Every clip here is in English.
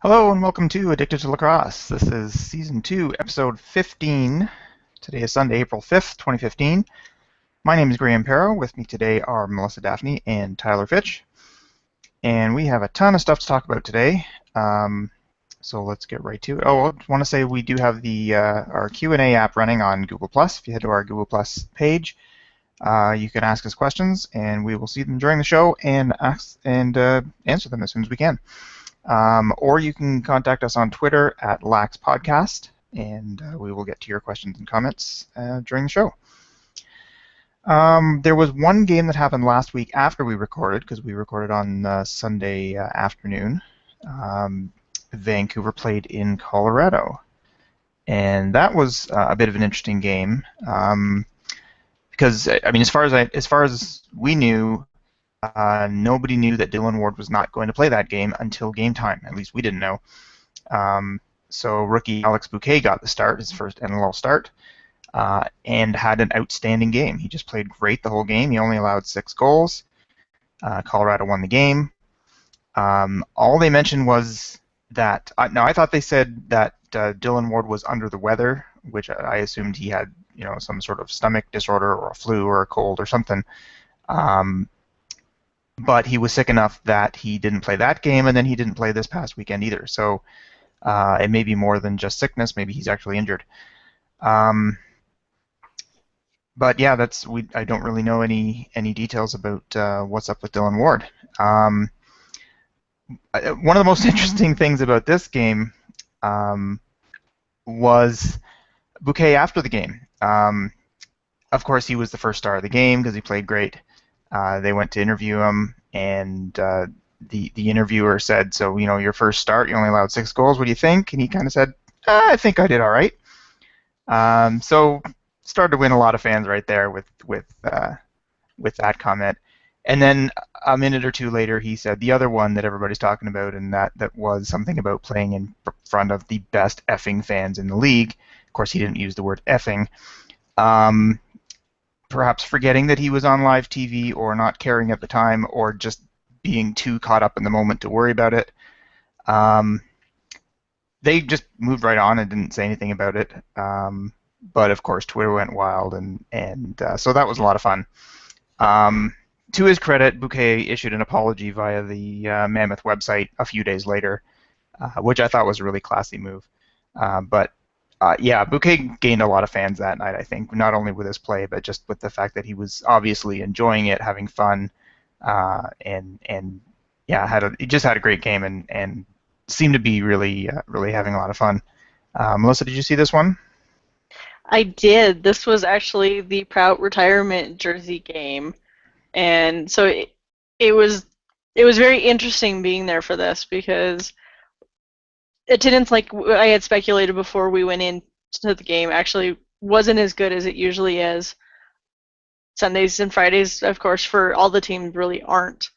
Hello and welcome to Addicted to Lacrosse. This is Season 2, Episode 15. Today is Sunday, April 5th, 2015. My name is Graham Perro. With me today are Melissa Daphne and Tyler Fitch. And we have a ton of stuff to talk about today. So let's get right to it. Oh, I want to say we do have our Q&A app running on Google+. If you head to our Google+ page, you can ask us questions, and we will see them during the show and answer them as soon as we can. Or you can contact us on Twitter at Lax Podcast, and we will get to your questions and comments during the show. There was one game that happened last week after we recorded, because we recorded on Sunday afternoon. Vancouver played in Colorado, and that was a bit of an interesting game because I mean, as far as we knew. Nobody knew that Dylan Ward was not going to play that game until game time. At least we didn't know. So rookie Alex Bouquet got the start, his first NLL start, and had an outstanding game. He just played great the whole game. He only allowed 6 goals. Colorado won the game. All they mentioned was that now I thought they said that Dylan Ward was under the weather, which I assumed he had, some sort of stomach disorder or a flu or a cold or something. But he was sick enough that he didn't play that game, and then he didn't play this past weekend either. So it may be more than just sickness. Maybe he's actually injured. But yeah, I don't really know any details about what's up with Dylan Ward. One of the most interesting things about this game was Bouquet after the game. Of course, he was the first star of the game because he played great. They went to interview him, and the interviewer said, "So, your first start, you only allowed 6 goals. What do you think?" And he kind of said, "I think I did all right." So started to win a lot of fans right there with that comment. And then a minute or two later, he said the other one that everybody's talking about, and that was something about playing in front of the best effing fans in the league. Of course, he didn't use the word effing. Perhaps forgetting that he was on live TV, or not caring at the time, or just being too caught up in the moment to worry about it. They just moved right on and didn't say anything about it. But of course, Twitter went wild, and so that was a lot of fun. To his credit, Bouquet issued an apology via the Mammoth website a few days later, which I thought was a really classy move. Yeah, Bouquet gained a lot of fans that night, I think, not only with his play, but just with the fact that he was obviously enjoying it, having fun, and yeah, he just had a great game and seemed to be really having a lot of fun. Melissa, did you see this one? I did. This was actually the Prout retirement jersey game, and so it was very interesting being there for this because attendance, like I had speculated before we went into the game, actually wasn't as good as it usually is. Sundays and Fridays, of course, for all the teams really aren't.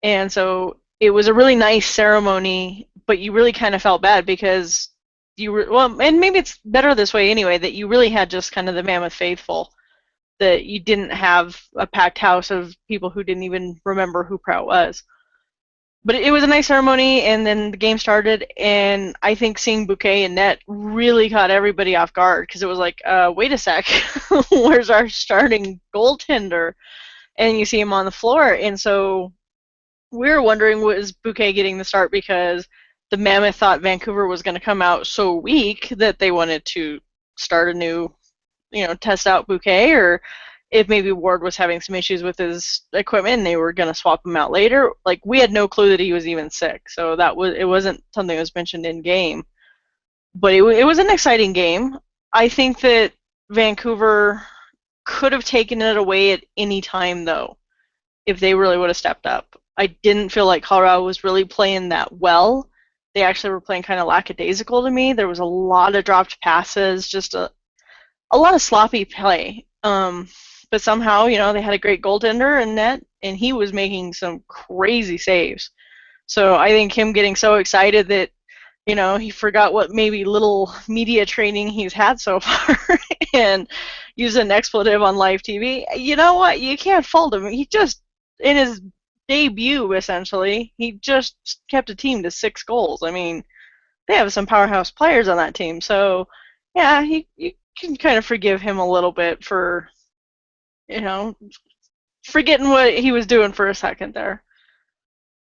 And so it was a really nice ceremony, but you really kind of felt bad because you were, well, and maybe it's better this way anyway, that you really had just kind of the Mammoth faithful, that you didn't have a packed house of people who didn't even remember who Prout was. But it was a nice ceremony, and then the game started, and I think seeing Bouquet and net really caught everybody off guard because it was like, wait a sec, where's our starting goaltender? And you see him on the floor, and so we were wondering, was Bouquet getting the start because the Mammoth thought Vancouver was going to come out so weak that they wanted to start a new, test out Bouquet, or if maybe Ward was having some issues with his equipment and they were going to swap him out later. Like, we had no clue that he was even sick, so it wasn't something that was mentioned in game. But it was an exciting game. I think that Vancouver could have taken it away at any time, though, if they really would have stepped up. I didn't feel like Colorado was really playing that well. They actually were playing kind of lackadaisical to me. There was a lot of dropped passes, just a lot of sloppy play. But somehow, they had a great goaltender in net, and he was making some crazy saves. So I think him getting so excited that, he forgot what maybe little media training he's had so far and used an expletive on live TV. You know what? You can't fault him. He just, in his debut, essentially, he just kept a team to 6 goals. I mean, they have some powerhouse players on that team. So, yeah, you can kind of forgive him a little bit for, you know, forgetting what he was doing for a second there.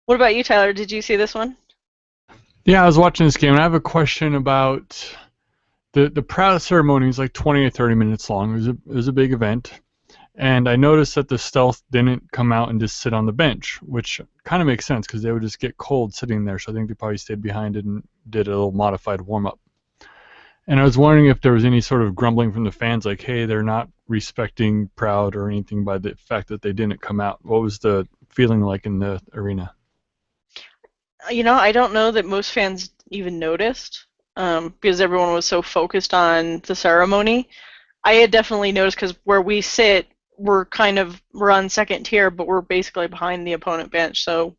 What about you, Tyler? Did you see this one? Yeah, I was watching this game, and I have a question about the proud ceremony. Is like 20 or 30 minutes long. It was a big event, and I noticed that the stealth didn't come out and just sit on the bench, which kind of makes sense because they would just get cold sitting there. So I think they probably stayed behind and did a little modified warm up. And I was wondering if there was any sort of grumbling from the fans, like, hey, they're not respecting Proud or anything by the fact that they didn't come out. What was the feeling like in the arena? I don't know that most fans even noticed because everyone was so focused on the ceremony. I had definitely noticed because where we sit, we're on second tier, but we're basically behind the opponent bench. So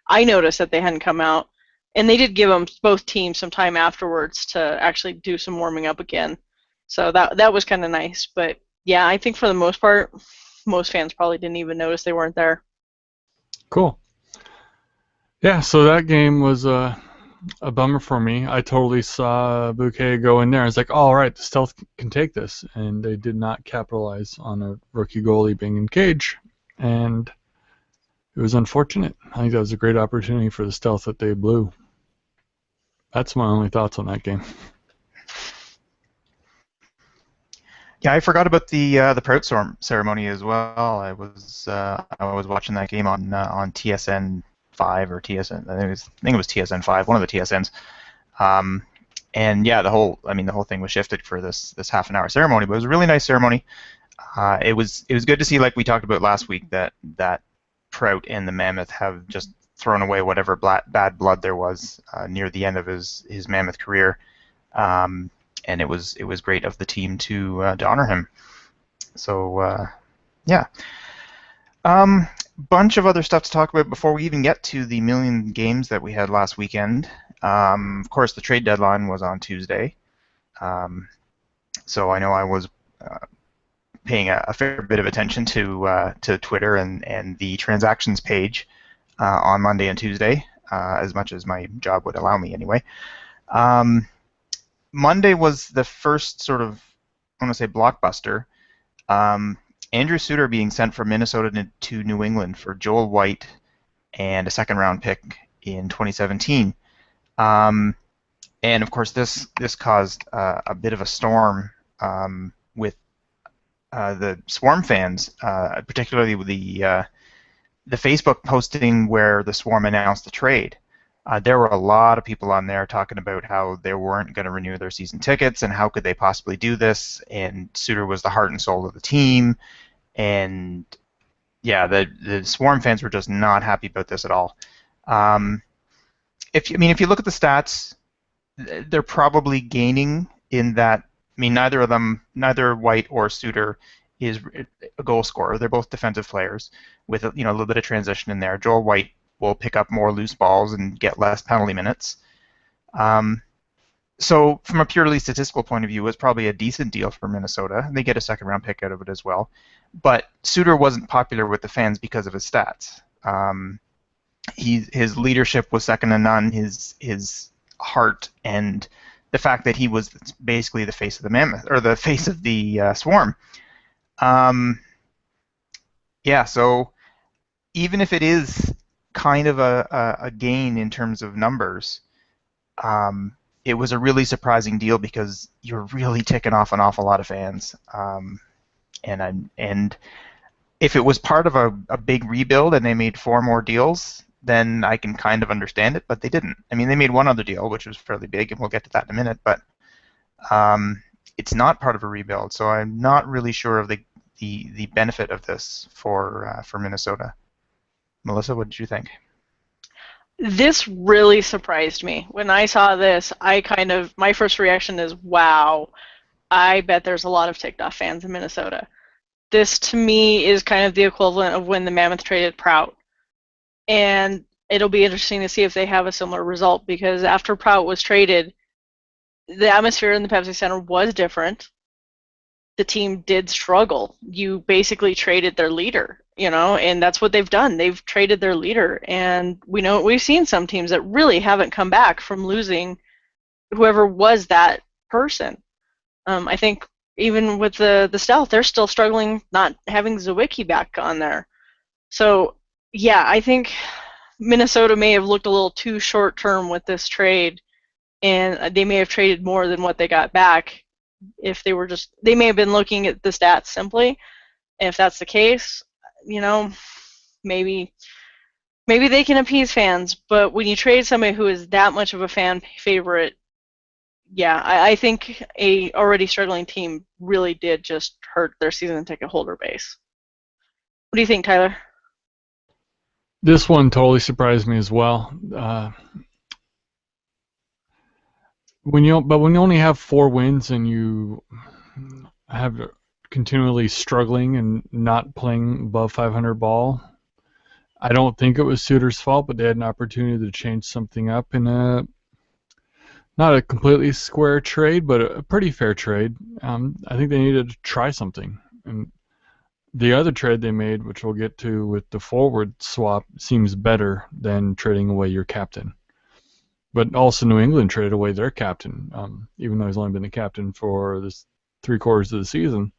I noticed that they hadn't come out, and they did give them both teams some time afterwards to actually do some warming up again. So that was kind of nice. But yeah, I think for the most part, most fans probably didn't even notice they weren't there. Cool. Yeah, so that game was a bummer for me. I totally saw Bouquet go in there. I was like, oh, all right, the Stealth can take this. And they did not capitalize on a rookie goalie being in cage. And it was unfortunate. I think that was a great opportunity for the Stealth that they blew. That's my only thoughts on that game. Yeah, I forgot about the Prout ceremony as well. I was watching that game on TSN 5 or TSN. I think it was TSN 5, one of the TSNs. And yeah, the whole thing was shifted for this half an hour ceremony, but it was a really nice ceremony. It was good to see, like we talked about last week, that Prout and the Mammoth have just thrown away whatever bad blood there was near the end of his Mammoth career. And it was great of the team to honor him. So yeah, bunch of other stuff to talk about before we even get to the million games that we had last weekend. Of course, the trade deadline was on Tuesday, so I know I was paying a fair bit of attention to Twitter and the transactions page on Monday and Tuesday, as much as my job would allow me anyway. Monday was the first sort of, I want to say, blockbuster. Andrew Suitor being sent from Minnesota to New England for Joel White and a second-round pick in 2017. And of course, this caused a bit of a storm with the Swarm fans, particularly with the Facebook posting where the Swarm announced the trade. There were a lot of people on there talking about how they weren't going to renew their season tickets and how could they possibly do this. And Suitor was the heart and soul of the team. And yeah, the Swarm fans were just not happy about this at all. If you look at the stats, they're probably gaining in that. I mean, neither White or Suitor is a goal scorer. They're both defensive players with a little bit of transition in there. Joel White will pick up more loose balls and get less penalty minutes. So from a purely statistical point of view, it was probably a decent deal for Minnesota. They get a second-round pick out of it as well. But Suitor wasn't popular with the fans because of his stats. His leadership was second to none. His heart and the fact that he was basically the face of the Mammoth, or the face of the Swarm. Yeah, so even if it is kind of a gain in terms of numbers, it was a really surprising deal because you're really ticking off an awful lot of fans. And if it was part of a big rebuild and they made 4 more deals, then I can kind of understand it, but they didn't. I mean, they made one other deal, which was fairly big, and we'll get to that in a minute, but it's not part of a rebuild, so I'm not really sure of the benefit of this for Minnesota. Melissa, what did you think? This really surprised me. When I saw this, my first reaction is, wow, I bet there's a lot of ticked off fans in Minnesota. This, to me, is kind of the equivalent of when the Mammoth traded Prout. And it'll be interesting to see if they have a similar result, because after Prout was traded, the atmosphere in the Pepsi Center was different. The team did struggle. You basically traded their leader, and that's what they've done. They've traded their leader, and we've seen some teams that really haven't come back from losing whoever was that person. I think even with the stealth, they're still struggling not having Zawicki back on there. So yeah, I think Minnesota may have looked a little too short term with this trade, and they may have traded more than what they got back. If they may have been looking at the stats simply. And if that's the case, maybe they can appease fans. But when you trade somebody who is that much of a fan favorite, yeah, I think a already struggling team really did just hurt their season ticket holder base. What do you think, Tyler? This one totally surprised me as well. When you only have 4 wins and you have continually struggling and not playing above 500 ball, I don't think it was Suitor's fault, but they had an opportunity to change something up in not a completely square trade, but a pretty fair trade. I think they needed to try something. And the other trade they made, which we'll get to with the forward swap, seems better than trading away your captain. But also New England traded away their captain, even though he's only been the captain for this 3/4 of the season.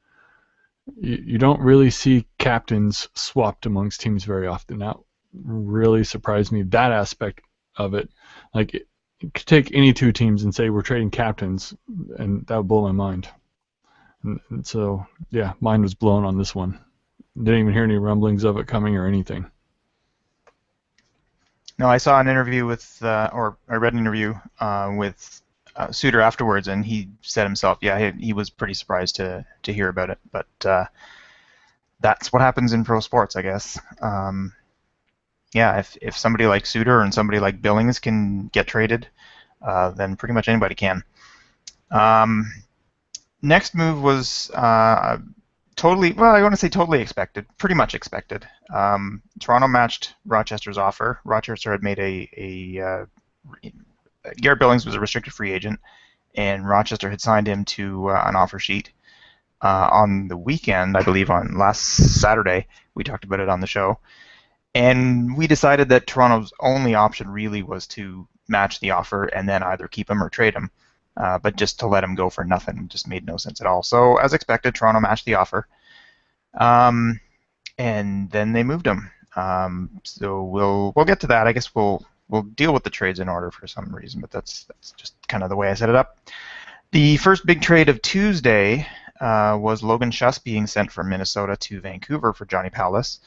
You don't really see captains swapped amongst teams very often. That really surprised me, that aspect of it. Like, you could take any 2 teams and say we're trading captains, and that would blow my mind. And so, yeah, mine was blown on this one. Didn't even hear any rumblings of it coming or anything. No, I saw an interview with, or I read an interview with Suitor afterwards, and he said himself, yeah, he was pretty surprised to hear about it. But that's what happens in pro sports, I guess. Yeah, if somebody like Suitor and somebody like Billings can get traded, then pretty much anybody can. Next move was totally, well, I want to say totally expected, pretty much expected. Toronto matched Rochester's offer. Rochester had made Garrett Billings was a restricted free agent, and Rochester had signed him to an offer sheet. On the weekend, I believe on last Saturday, we talked about it on the show. And we decided that Toronto's only option really was to match the offer and then either keep him or trade him. But just to let him go for nothing just made no sense at all. So as expected, Toronto matched the offer. And then they moved him. So we'll get to that. I guess we'll deal with the trades in order for some reason, but that's just kind of the way I set it up. The first big trade of Tuesday was Logan Schuss being sent from Minnesota to Vancouver for Johnny Powless.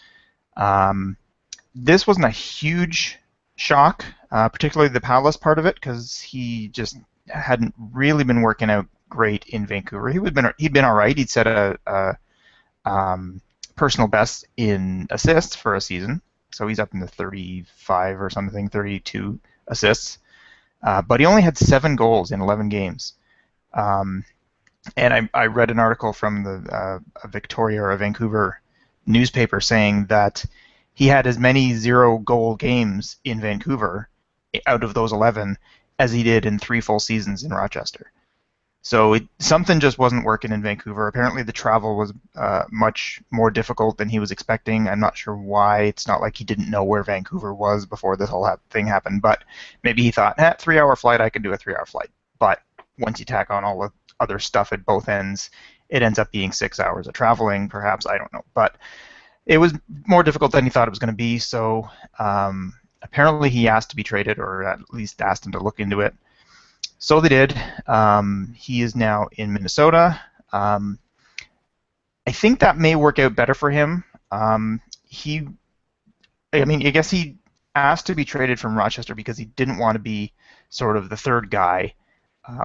This wasn't a huge shock, particularly the Powless part of it, because he just hadn't really been working out great in Vancouver. He'd been all right. He'd set a personal best in assists for a season, so he's up in the 35 or something, 32 assists. But he only had 7 goals in 11 games. And I read an article from a Victoria or a Vancouver newspaper saying that he had as many 0-goal games in Vancouver out of those 11 as he did in 3 full seasons in Rochester. So something just wasn't working in Vancouver. Apparently the travel was much more difficult than he was expecting. I'm not sure why. It's not like he didn't know where Vancouver was before this whole thing happened, but maybe he thought, 3-hour flight, I can do a 3-hour flight. But once you tack on all the other stuff at both ends, it ends up being 6 hours of traveling, perhaps, I don't know. But it was more difficult than he thought it was going to be, so apparently he asked to be traded, or at least asked him to look into it. So they did. He is now in Minnesota. I think that may work out better for him. I guess he asked to be traded from Rochester because he didn't want to be sort of the third guy,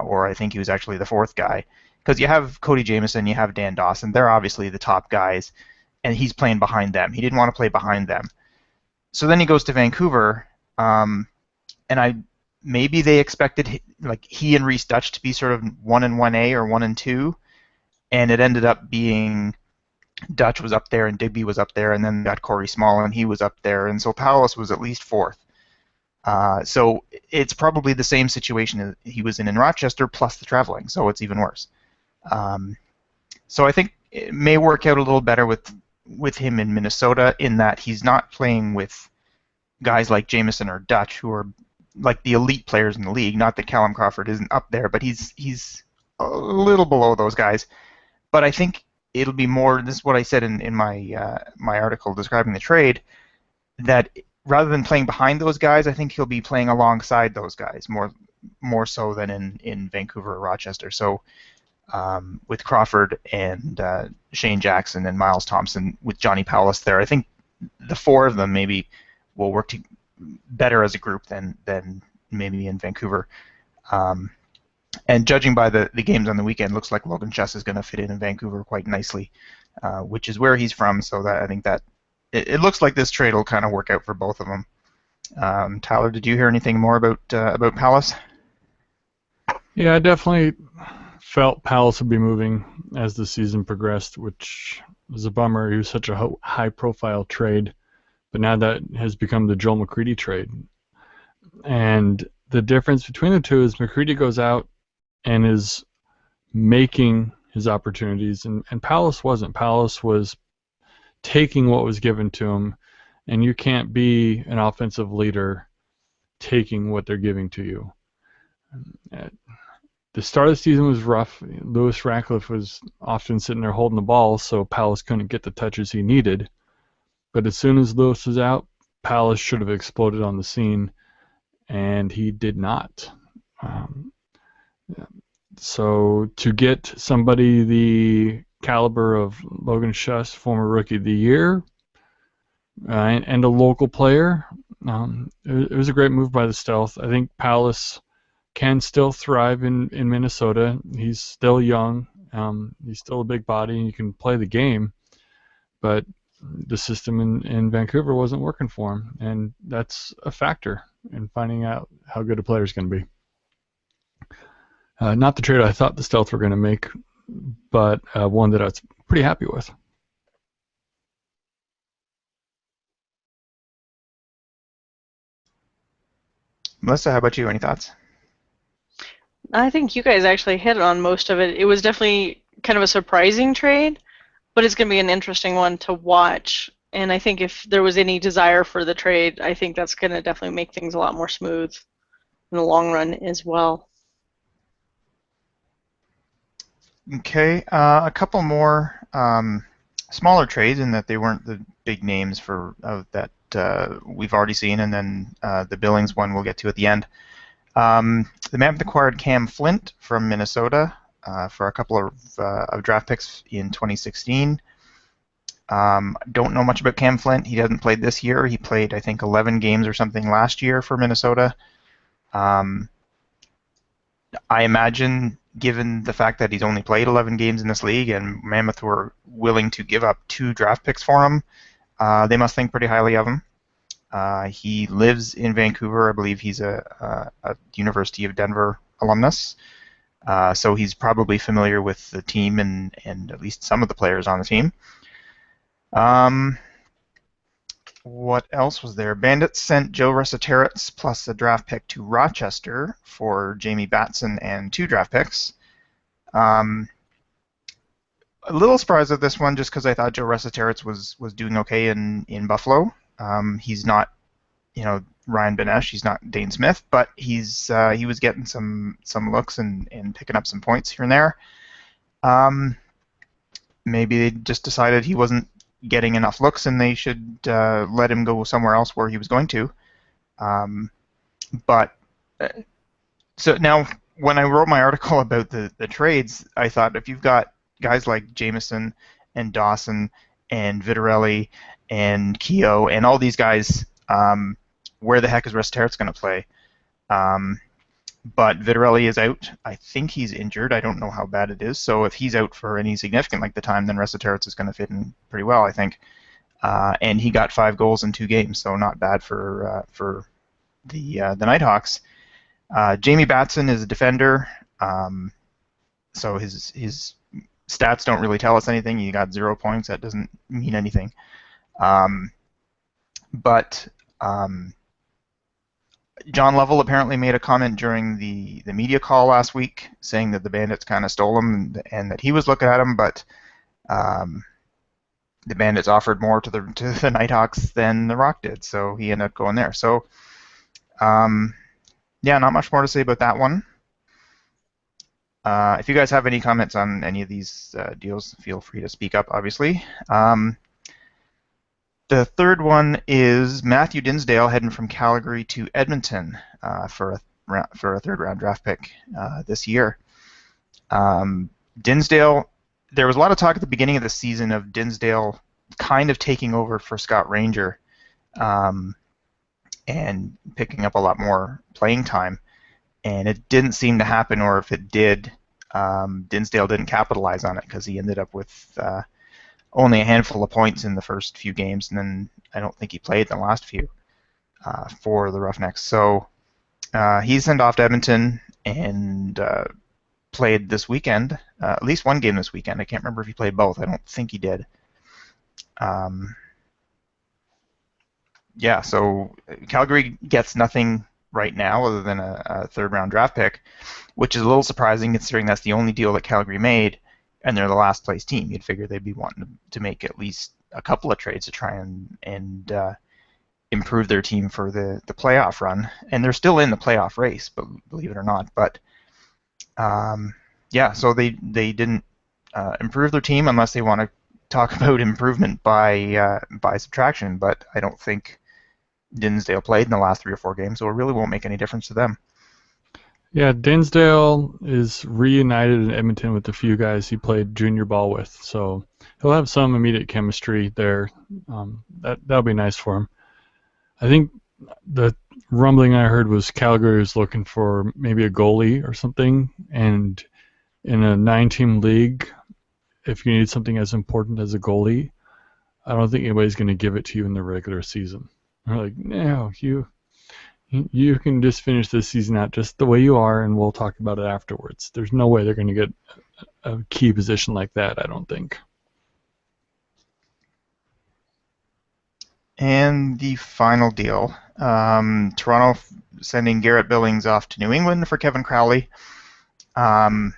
or I think he was actually the fourth guy. Because you have Cody Jamieson, you have Dan Dawson. They're obviously the top guys, and he's playing behind them. He didn't want to play behind them. So then he goes to Vancouver, and maybe they expected he and Reese Dutch to be sort of 1 and 1A or 1 and 2, and it ended up being Dutch was up there and Digby was up there, and then got Corey Small and he was up there, and so Powless was at least 4th. So it's probably the same situation he was in Rochester plus the traveling, so it's even worse. So I think it may work out a little better with him in Minnesota in that he's not playing with guys like Jamieson or Dutch who are like the elite players in the league. Not that Callum Crawford isn't up there, but he's a little below those guys. But I think it'll be more. This is what I said in my my article describing the trade. That rather than playing behind those guys, I think he'll be playing alongside those guys more so than in Vancouver or Rochester. So with Crawford and Shane Jackson and Miles Thompson with Johnny Powless there, I think the four of them maybe will work better as a group than maybe in Vancouver. And judging by the games on the weekend, looks like Logan Schuss is going to fit in Vancouver quite nicely, which is where he's from. So that I think that it looks like this trade will kind of work out for both of them. Tyler, did you hear anything more about Palace? Yeah, I definitely felt Palace would be moving as the season progressed, which was a bummer. He was such a high-profile trade, but now that has become the Joel McCready trade. And the difference between the two is McCready goes out and is making his opportunities, and Palace wasn't. Palace was taking what was given to him, and you can't be an offensive leader taking what they're giving to you. The start of the season was rough. Lewis Ratcliffe was often sitting there holding the ball, so Palace couldn't get the touches he needed. But as soon as Lewis was out, Palace should have exploded on the scene, and he did not. So to get somebody the caliber of Logan Schuss, former Rookie of the Year, and a local player, it was a great move by the Stealth. I think Palace can still thrive in Minnesota. He's still young. He's still a big body, and you can play the game. But the system in Vancouver wasn't working for him, and that's a factor in finding out how good a player is going to be. Not the trade I thought the Stealth were going to make, but one that I was pretty happy with. Melissa, how about you? Any thoughts? I think you guys actually hit on most of it. It was definitely kind of a surprising trade, but it's going to be an interesting one to watch. And I think if there was any desire for the trade, I think that's going to definitely make things a lot more smooth in the long run as well. Okay, a couple more smaller trades in that they weren't the big names that we've already seen, and then the Billings one we'll get to at the end. The Mammoth acquired Cam Flint from Minnesota for a couple of draft picks in 2016. Don't know much about Cam Flint. He hasn't played this year. He played, I think, 11 games or something last year for Minnesota. I imagine, given the fact that he's only played 11 games in this league and Mammoth were willing to give up 2 draft picks for him, they must think pretty highly of him. He lives in Vancouver. I believe he's a University of Denver alumnus, so he's probably familiar with the team and at least some of the players on the team. What else was there? Bandits sent Joe Resetaritz plus a draft pick to Rochester for Jamie Batson and 2 draft picks. A little surprised at this one just because I thought Joe Resetaritz was doing okay in Buffalo. He's not, Ryan Benesh. He's not Dane Smith, but he was getting some looks and picking up some points here and there. Maybe they just decided he wasn't getting enough looks and they should let him go somewhere else where he was going to. So now when I wrote my article about the trades, I thought if you've got guys like Jameson and Dawson and Vitarelli and Keogh and all these guys, where the heck is Resetaritz going to play? But Vitarelli is out. I think he's injured. I don't know how bad it is. So if he's out for any significant length of time, then Resetaritz is going to fit in pretty well, I think. And he got 5 goals in 2 games, so not bad for the Nighthawks. Jamie Batson is a defender, so his stats don't really tell us anything. He got 0 points. That doesn't mean anything. But John Lovell apparently made a comment during the media call last week saying that the Bandits kind of stole him and that he was looking at him, but the Bandits offered more to the Nighthawks than the Rock did, so he ended up going there. So Yeah, not much more to say about that one. If you guys have any comments on any of these deals, feel free to speak up, obviously. The third one is Matthew Dinsdale heading from Calgary to Edmonton for a third round draft pick this year. Dinsdale, there was a lot of talk at the beginning of the season of Dinsdale kind of taking over for Scott Ranger and picking up a lot more playing time. And it didn't seem to happen, or if it did, Dinsdale didn't capitalize on it because he ended up with only a handful of points in the first few games, and then I don't think he played in the last few for the Roughnecks. So he's sent off to Edmonton and played this weekend, at least one game this weekend. I can't remember if he played both. I don't think he did. Yeah, so Calgary gets nothing right now other than a third round draft pick, which is a little surprising considering that's the only deal that Calgary made, and they're the last place team. You'd figure they'd be wanting to make at least a couple of trades to try and improve their team for the playoff run, and they're still in the playoff race, but believe it or not. But yeah, so they didn't improve their team unless they want to talk about improvement by subtraction. But I don't think Dinsdale played in the last 3 or 4 games, so it really won't make any difference to them. Yeah, Dinsdale is reunited in Edmonton with a few guys he played junior ball with, so he'll have some immediate chemistry there. That'll be nice for him. I think the rumbling I heard was Calgary was looking for maybe a goalie or something, and in a 9-team league, if you need something as important as a goalie, I don't think anybody's going to give it to you in the regular season. They're like, no, you can just finish this season out just the way you are, and we'll talk about it afterwards. There's no way they're going to get a key position like that, I don't think. And the final deal, Toronto sending Garrett Billings off to New England for Kevin Crowley. And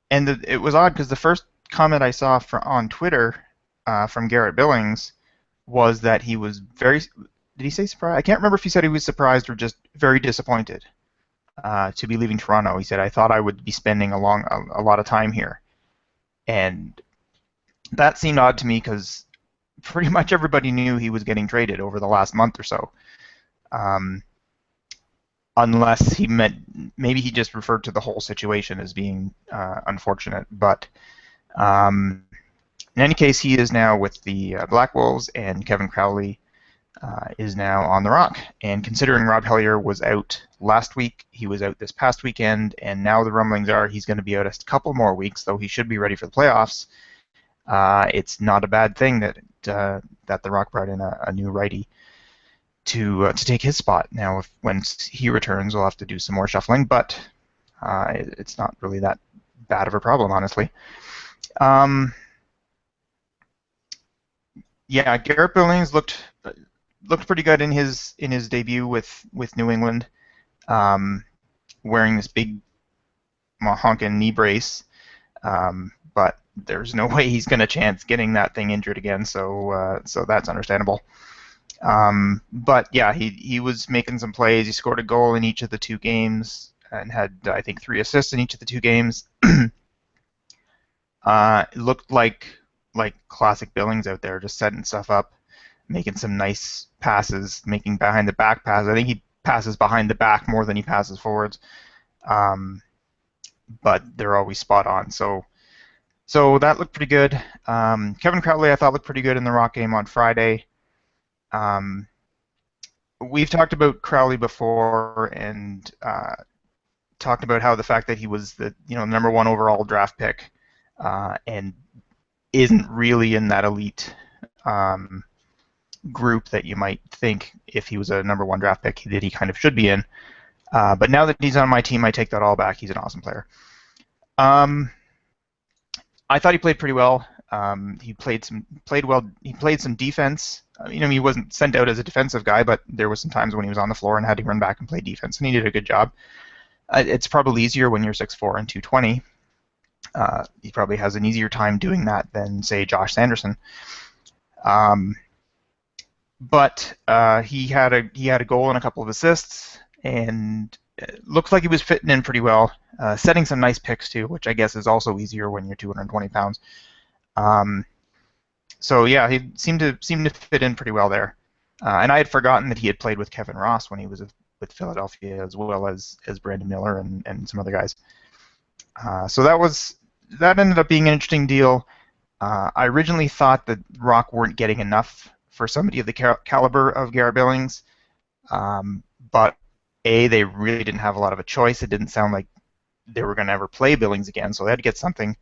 it was odd because the first comment I saw on Twitter from Garrett Billings was that he was did he say surprised? I can't remember if he said he was surprised or just very disappointed to be leaving Toronto. He said, I thought I would be spending a lot of time here. And that seemed odd to me because pretty much everybody knew he was getting traded over the last month or so. Unless he maybe he just referred to the whole situation as being unfortunate. But in any case, he is now with the Black Wolves, and Kevin Crowley is now on the Rock. And considering Rob Hellier was out last week, he was out this past weekend, and now the rumblings are he's going to be out a couple more weeks, though he should be ready for the playoffs. It's not a bad thing that the Rock brought in a new righty to take his spot. Now, when he returns, we'll have to do some more shuffling, but it's not really that bad of a problem, honestly. Yeah, Garrett Billings looked pretty good in his debut with New England, wearing this big honking knee brace, but there's no way he's going to chance getting that thing injured again, so that's understandable. But yeah, he was making some plays. He scored a goal in each of the 2 games and had, I think, 3 assists in each of the 2 games. It looked like classic Billings out there, just setting stuff up, making some nice passes, making behind the back passes. I think he passes behind the back more than he passes forwards, but they're always spot on. So that looked pretty good. Kevin Crowley, I thought, looked pretty good in the Rock game on Friday. We've talked about Crowley before and talked about how the fact that he was the number 1 overall draft pick and isn't really in that elite group that you might think if he was a number 1 draft pick that he kind of should be in. But now that he's on my team, I take that all back. He's an awesome player. I thought he played pretty well. He played well. He played some defense. He wasn't sent out as a defensive guy, but there was some times when he was on the floor and had to run back and play defense, and he did a good job. It's probably easier when you're 6'4" and 220. He probably has an easier time doing that than, say, Josh Sanderson. But he had a goal and a couple of assists, and looks like he was fitting in pretty well, setting some nice picks too, which I guess is also easier when you're 220 pounds. So yeah, he seemed to fit in pretty well there. And I had forgotten that he had played with Kevin Ross when he was with Philadelphia, as well as Brandon Miller and some other guys. So that ended up being an interesting deal. I originally thought that Rock weren't getting enough for somebody of the caliber of Garrett Billings, but they really didn't have a lot of a choice. It didn't sound like they were going to ever play Billings again, so they had to get something.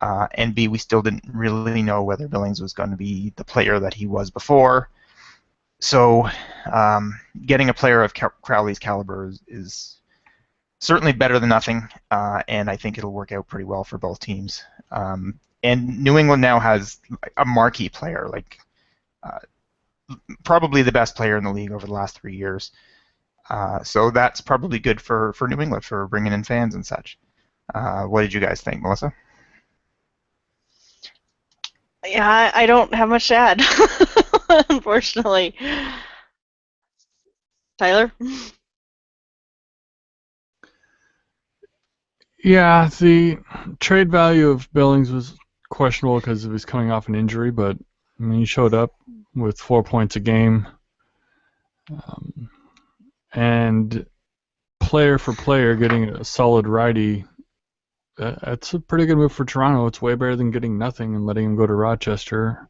And B, we still didn't really know whether Billings was going to be the player that he was before. So getting a player of Crowley's caliber is certainly better than nothing, and I think it'll work out pretty well for both teams. And New England now has a marquee player, like probably the best player in the league over the last 3 years. So that's probably good for New England for bringing in fans and such. What did you guys think, Melissa? Yeah, I don't have much to add, unfortunately. Tyler? Yeah, the trade value of Billings was questionable because he was coming off an injury, but I mean, he showed up with 4 points a game. And player for player, getting a solid righty, that's a pretty good move for Toronto. It's way better than getting nothing and letting him go to Rochester.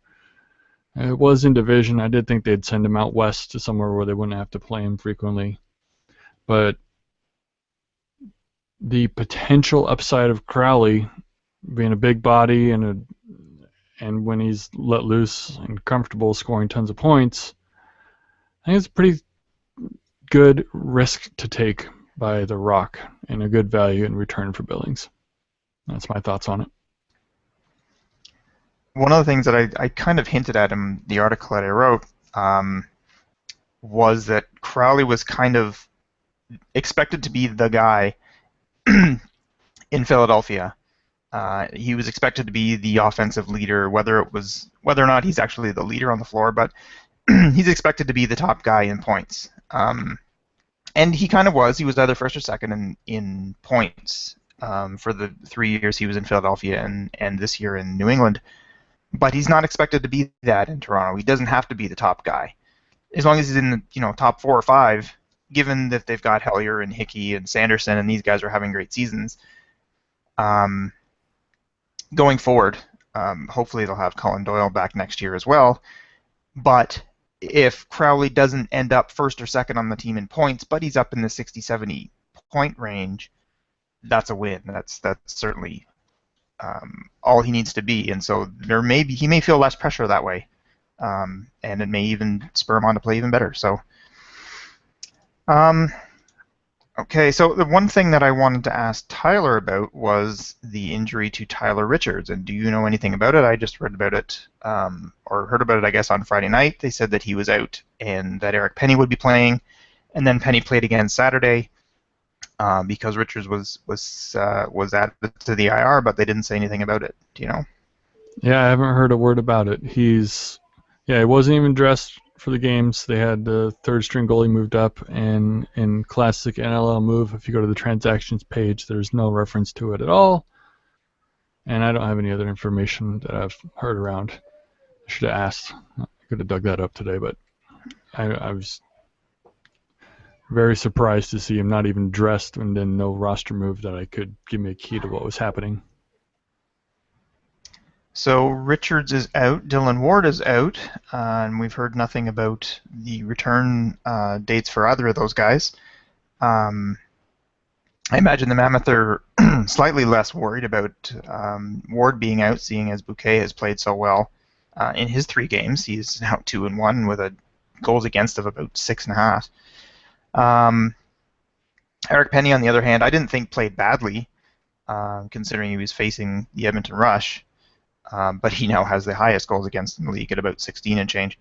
It was in division. I did think they'd send him out west to somewhere where they wouldn't have to play him frequently. But the potential upside of Crowley being a big body and when he's let loose and comfortable scoring tons of points, I think it's a pretty good risk to take by the Rock and a good value in return for Billings. That's my thoughts on it. One of the things that I kind of hinted at in the article that I wrote was that Crowley was kind of expected to be the guy in Philadelphia. He was expected to be the offensive leader, whether or not he's actually the leader on the floor, but he's expected to be the top guy in points. And he kind of was. He was either first or second in points for the 3 years he was in Philadelphia and this year in New England. But he's not expected to be that in Toronto. He doesn't have to be the top guy. As long as he's in the top 4 or 5, given that they've got Hellier and Hickey and Sanderson and these guys are having great seasons, going forward, hopefully they'll have Colin Doyle back next year as well. But if Crowley doesn't end up first or second on the team in points, but he's up in the 60, 70 point range, that's a win. That's certainly all he needs to be. And so he may feel less pressure that way, and it may even spur him on to play even better. So, okay. So the one thing that I wanted to ask Tyler about was the injury to Tyler Richards. And do you know anything about it? I just read about it, or heard about it, I guess, on Friday night. They said that he was out and that Eric Penny would be playing, and then Penny played again Saturday. Because Richards was added to the IR, but they didn't say anything about it. Do you know? Yeah, I haven't heard a word about it. He wasn't even dressed for the games. They had the third string goalie moved up, and in classic NLL move, if you go to the transactions page, there's no reference to it at all. And I don't have any other information that I've heard around. I should have asked. I could have dug that up today, but I was very surprised to see him not even dressed and then no roster move that I could give me a key to what was happening. So Richards is out, Dylan Ward is out, and we've heard nothing about the return dates for either of those guys. I imagine the Mammoth are slightly less worried about Ward being out, seeing as Bouquet has played so well in his 3 games. He's now 2-1 with a goals against of about 6.5. Eric Penny, on the other hand, I didn't think played badly, considering he was facing the Edmonton Rush, but he now has the highest goals against in the league at about 16 and change.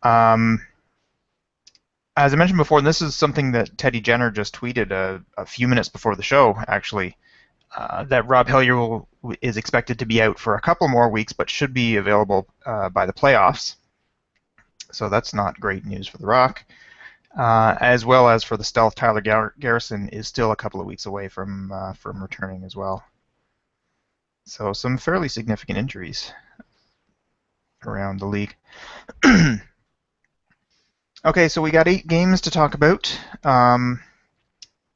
As I mentioned before, and this is something that Teddy Jenner just tweeted a few minutes before the show, actually, that Rob Hellier is expected to be out for a couple more weeks, but should be available by the playoffs. So that's not great news for the Rock. as well as for the stealth, Tyler Garrison is still a couple of weeks away from returning as well. So some fairly significant injuries around the league. Okay, so we got 8 games to talk about.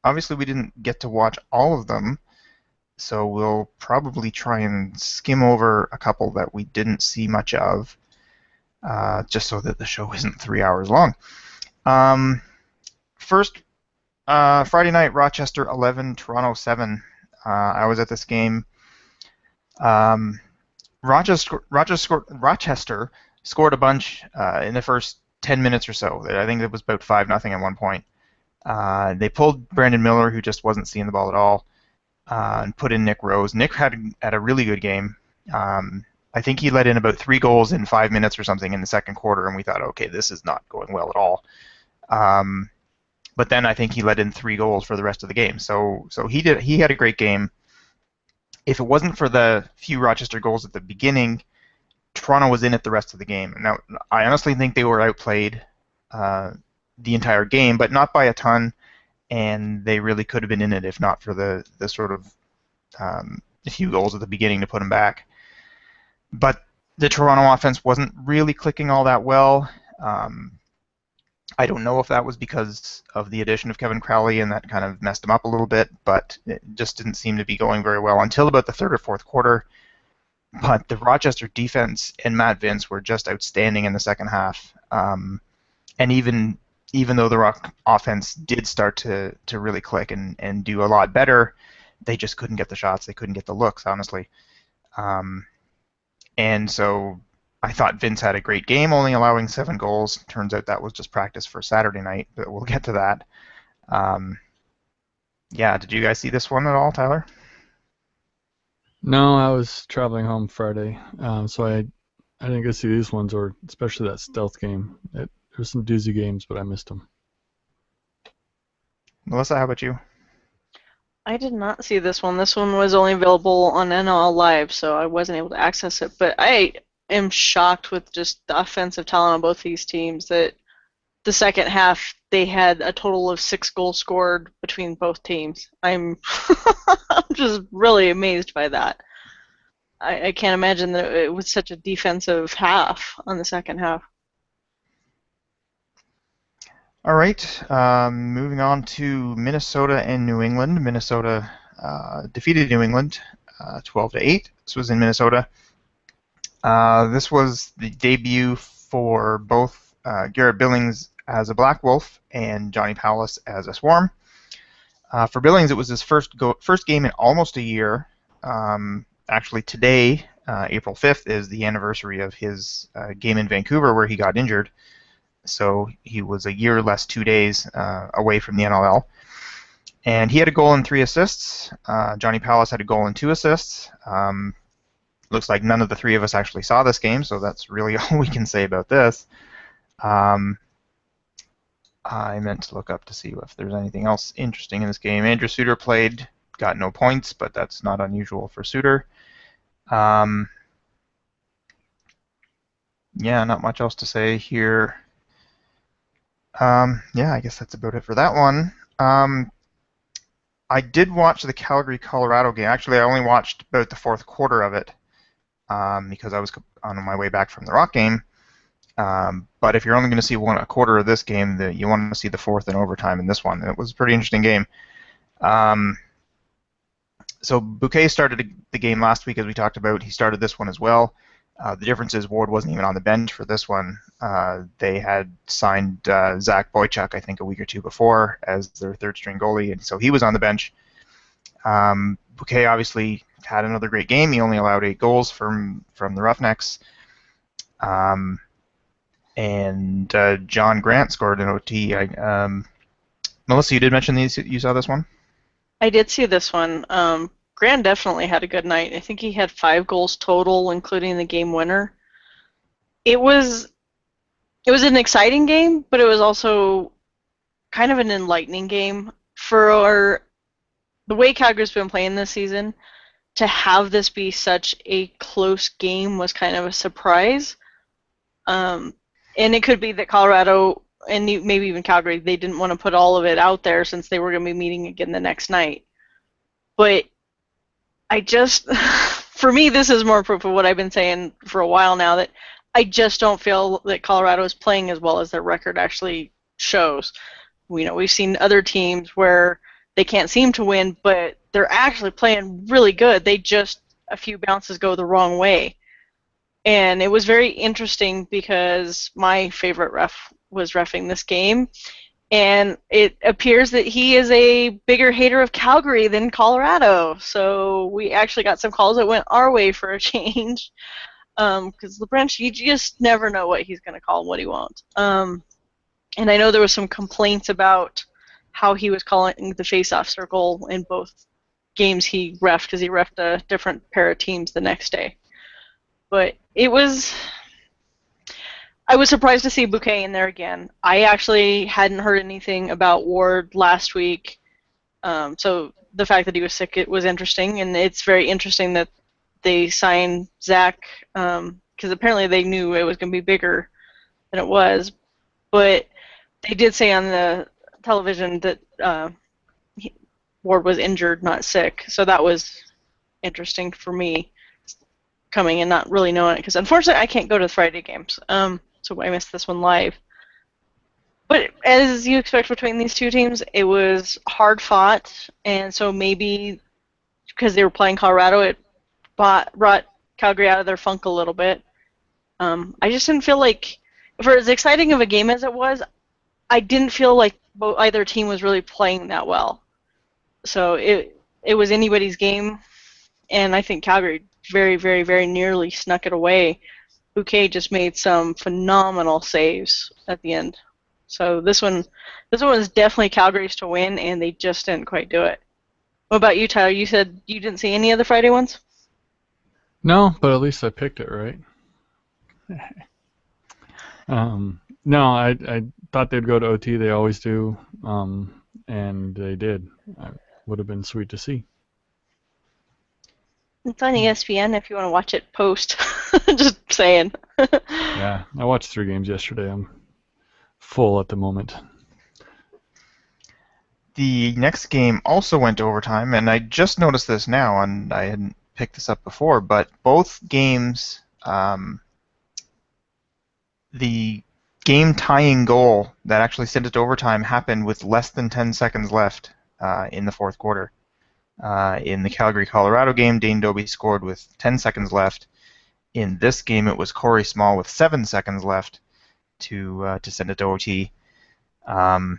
Obviously, we didn't get to watch all of them, so we'll probably try and skim over a couple that we didn't see much of, just so that the show isn't 3 hours long. First, Friday night, Rochester 11, Toronto 7. I was at this game. Rochester scored a bunch in the first 10 minutes or so. I think it was about 5-0 at one point. They pulled Brandon Miller, who just wasn't seeing the ball at all, and put in Nick Rose. Nick had a really good game. I think he let in about 3 goals in 5 minutes or something in the second quarter, and we thought, okay, this is not going well at all. But then I think he let in 3 goals for the rest of the game. So he had a great game. If it wasn't for the few Rochester goals at the beginning, Toronto was in it the rest of the game. Now, I honestly think they were outplayed the entire game, but not by a ton, and they really could have been in it if not for the sort of few goals at the beginning to put them back. But the Toronto offense wasn't really clicking all that well. I don't know if that was because of the addition of Kevin Crowley and that kind of messed him up a little bit, but it just didn't seem to be going very well until about the third or fourth quarter. But the Rochester defense and Matt Vince were just outstanding in the second half. And even though the Rock offense did start to really click and do a lot better, they just couldn't get the shots. They couldn't get the looks, honestly. And so I thought Vince had a great game, only allowing 7 goals. Turns out that was just practice for Saturday night, but we'll get to that. Yeah, did you guys see this one at all, Tyler? No, I was traveling home Friday, so I didn't get to see these ones, or especially that stealth game. There were some doozy games, but I missed them. Melissa, how about you? I did not see this one. This one was only available on NL Live, so I wasn't able to access it. But I am shocked with just the offensive talent on both these teams that the second half they had a total of 6 goals scored between both teams. I'm I'm just really amazed by that. I can't imagine that it was such a defensive half on the second half. All right, moving on to Minnesota and New England. Minnesota defeated New England 12-8. This was in Minnesota. This was the debut for both Garrett Billings as a Black Wolf and Johnny Powless as a Swarm. For Billings, it was his first game in almost a year. Actually, today, April 5th, is the anniversary of his game in Vancouver where he got injured. So he was a year less 2 days away from the NLL. And he had a goal and 3 assists. Johnny Powless had a goal and 2 assists. Looks like none of the 3 of us actually saw this game, so that's really all we can say about this. I meant to look up to see if there's anything else interesting in this game. Andrew Suitor played, got no points, but that's not unusual for Suitor. Yeah, not much else to say here. Yeah, I guess that's about it for that one. I did watch the Calgary-Colorado game. Actually, I only watched about the fourth quarter of it because I was on my way back from the Rock game. But if you're only going to see a quarter of this game, you want to see the fourth and overtime in this one. It was a pretty interesting game. So Bouquet started the game last week, as we talked about. He started this one as well. The difference is Ward wasn't even on the bench for this one. They had signed Zach Boychuk, I think, a week or 2 before as their third-string goalie, and so he was on the bench. Bouquet obviously had another great game. He only allowed 8 goals from the Roughnecks. And John Grant scored an OT. Melissa, you did mention you saw this one? I did see this one. Grant definitely had a good night. I think he had 5 goals total, including the game winner. It was an exciting game, but it was also kind of an enlightening game. For the way Calgary's been playing this season, to have this be such a close game was kind of a surprise. And it could be that Colorado and maybe even Calgary, they didn't want to put all of it out there since they were going to be meeting again the next night. But I just, for me, this is more proof of what I've been saying for a while now, that I just don't feel that Colorado is playing as well as their record actually shows. We've seen other teams where they can't seem to win, but they're actually playing really good. They just, a few bounces go the wrong way. And it was very interesting because my favorite ref was reffing this game, and it appears that he is a bigger hater of Calgary than Colorado. So we actually got some calls that went our way for a change, because LeBranch, you just never know what he's going to call and what he won't. And I know there was some complaints about how he was calling the face-off circle in both games he reffed, because he reffed a different pair of teams the next day. But I was surprised to see Bouquet in there again. I actually hadn't heard anything about Ward last week, so the fact that he was sick, it was interesting, and it's very interesting that they signed Zach, because apparently they knew it was going to be bigger than it was. But they did say on the television that Ward was injured, not sick, so that was interesting for me, coming and not really knowing it, because unfortunately I can't go to the Friday games, so I missed this one live. But as you expect between these two teams, it was hard fought, and so maybe because they were playing Colorado, it brought Calgary out of their funk a little bit. I just didn't feel like, for as exciting of a game as it was, I didn't feel like either team was really playing that well. So it was anybody's game, and I think Calgary very, very, very nearly snuck it away. Bouquet just made some phenomenal saves at the end. So this one was definitely Calgary's to win, and they just didn't quite do it. What about you, Tyler? You said you didn't see any of the Friday ones? No, but at least I picked it right. No, I thought they'd go to OT. They always do, and they did. It would have been sweet to see. It's on ESPN if you want to watch it post. Just saying. Yeah, I watched 3 games yesterday. I'm full at the moment. The next game also went to overtime, and I just noticed this now, and I hadn't picked this up before, but both games, the game-tying goal that actually sent it to overtime happened with less than 10 seconds left in the fourth quarter. In the Calgary-Colorado game, Dane Doby scored with 10 seconds left. In this game, it was Corey Small with 7 seconds left to send it to OT. And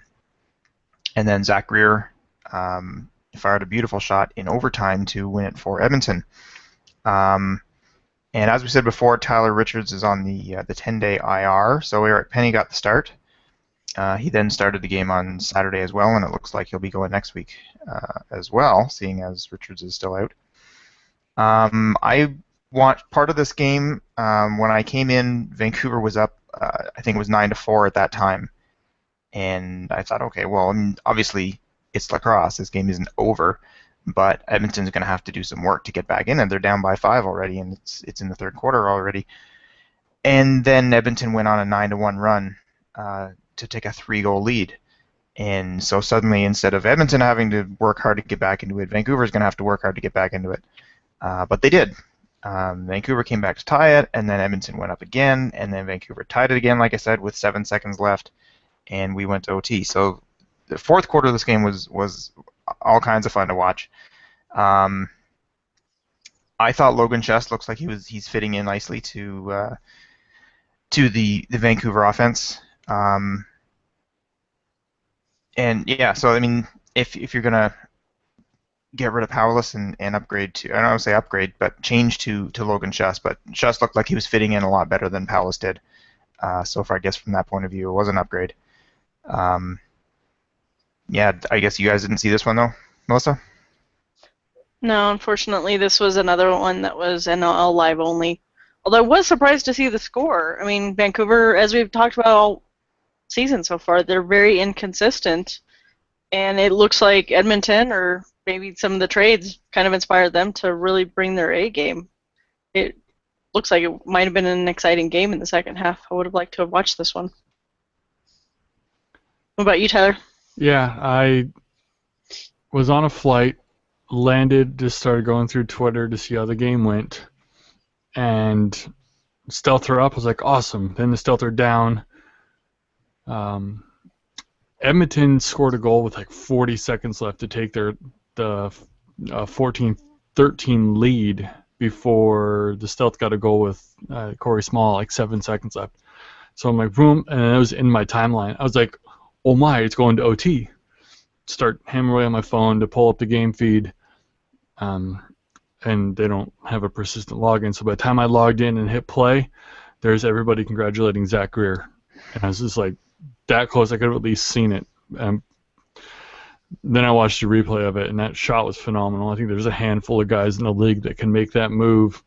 then Zach Greer fired a beautiful shot in overtime to win it for Edmonton. And as we said before, Tyler Richards is on the 10-day IR, so Eric Penny got the start. He then started the game on Saturday as well, and it looks like he'll be going next week as well, seeing as Richards is still out. I watched part of this game. When I came in, Vancouver was up, I think it was 9-4 at that time. And I thought, okay, well, I mean, obviously it's Lacrosse. This game isn't over, but Edmonton's going to have to do some work to get back in, and they're down by 5 already, and it's in the third quarter already. And then Edmonton went on a 9-1 run to take a 3-goal lead. And so suddenly, instead of Edmonton having to work hard to get back into it, Vancouver's going to have to work hard to get back into it. But they did. Vancouver came back to tie it, and then Edmonton went up again, and then Vancouver tied it again, like I said, with 7 seconds left, and we went to OT. So the fourth quarter of this game was all kinds of fun to watch. I thought Logan Schuss looks like he's fitting in nicely to the Vancouver offense. And yeah, so I mean, if you're gonna get rid of Powless and upgrade to, I don't want to say upgrade, but change to Logan Schuss. But Schuss looked like he was fitting in a lot better than Powless did. So far, I guess from that point of view, it was an upgrade. Yeah, I guess you guys didn't see this one though, Melissa? No, unfortunately, this was another one that was NL Live only. Although I was surprised to see the score. I mean, Vancouver, as we've talked about all season so far, they're very inconsistent. And it looks like Edmonton, or maybe some of the trades, kind of inspired them to really bring their A game. It looks like it might have been an exciting game in the second half. I would have liked to have watched this one. What about you, Tyler? Yeah, I was on a flight, landed, just started going through Twitter to see how the game went, and stealther up was like awesome. Then the stealther down. Um, Edmonton scored a goal with like 40 seconds left to take the 14-13 lead before the stealth got a goal with Corey Small like 7 seconds left. So I'm like, boom, and it was in my timeline. I was like, oh my, it's going to OT. Start hammering away on my phone to pull up the game feed, and they don't have a persistent login. So by the time I logged in and hit play, there's everybody congratulating Zach Greer. And I was just like, that close, I could have at least seen it. Then I watched a replay of it, and that shot was phenomenal. I think there's a handful of guys in the league that can make that move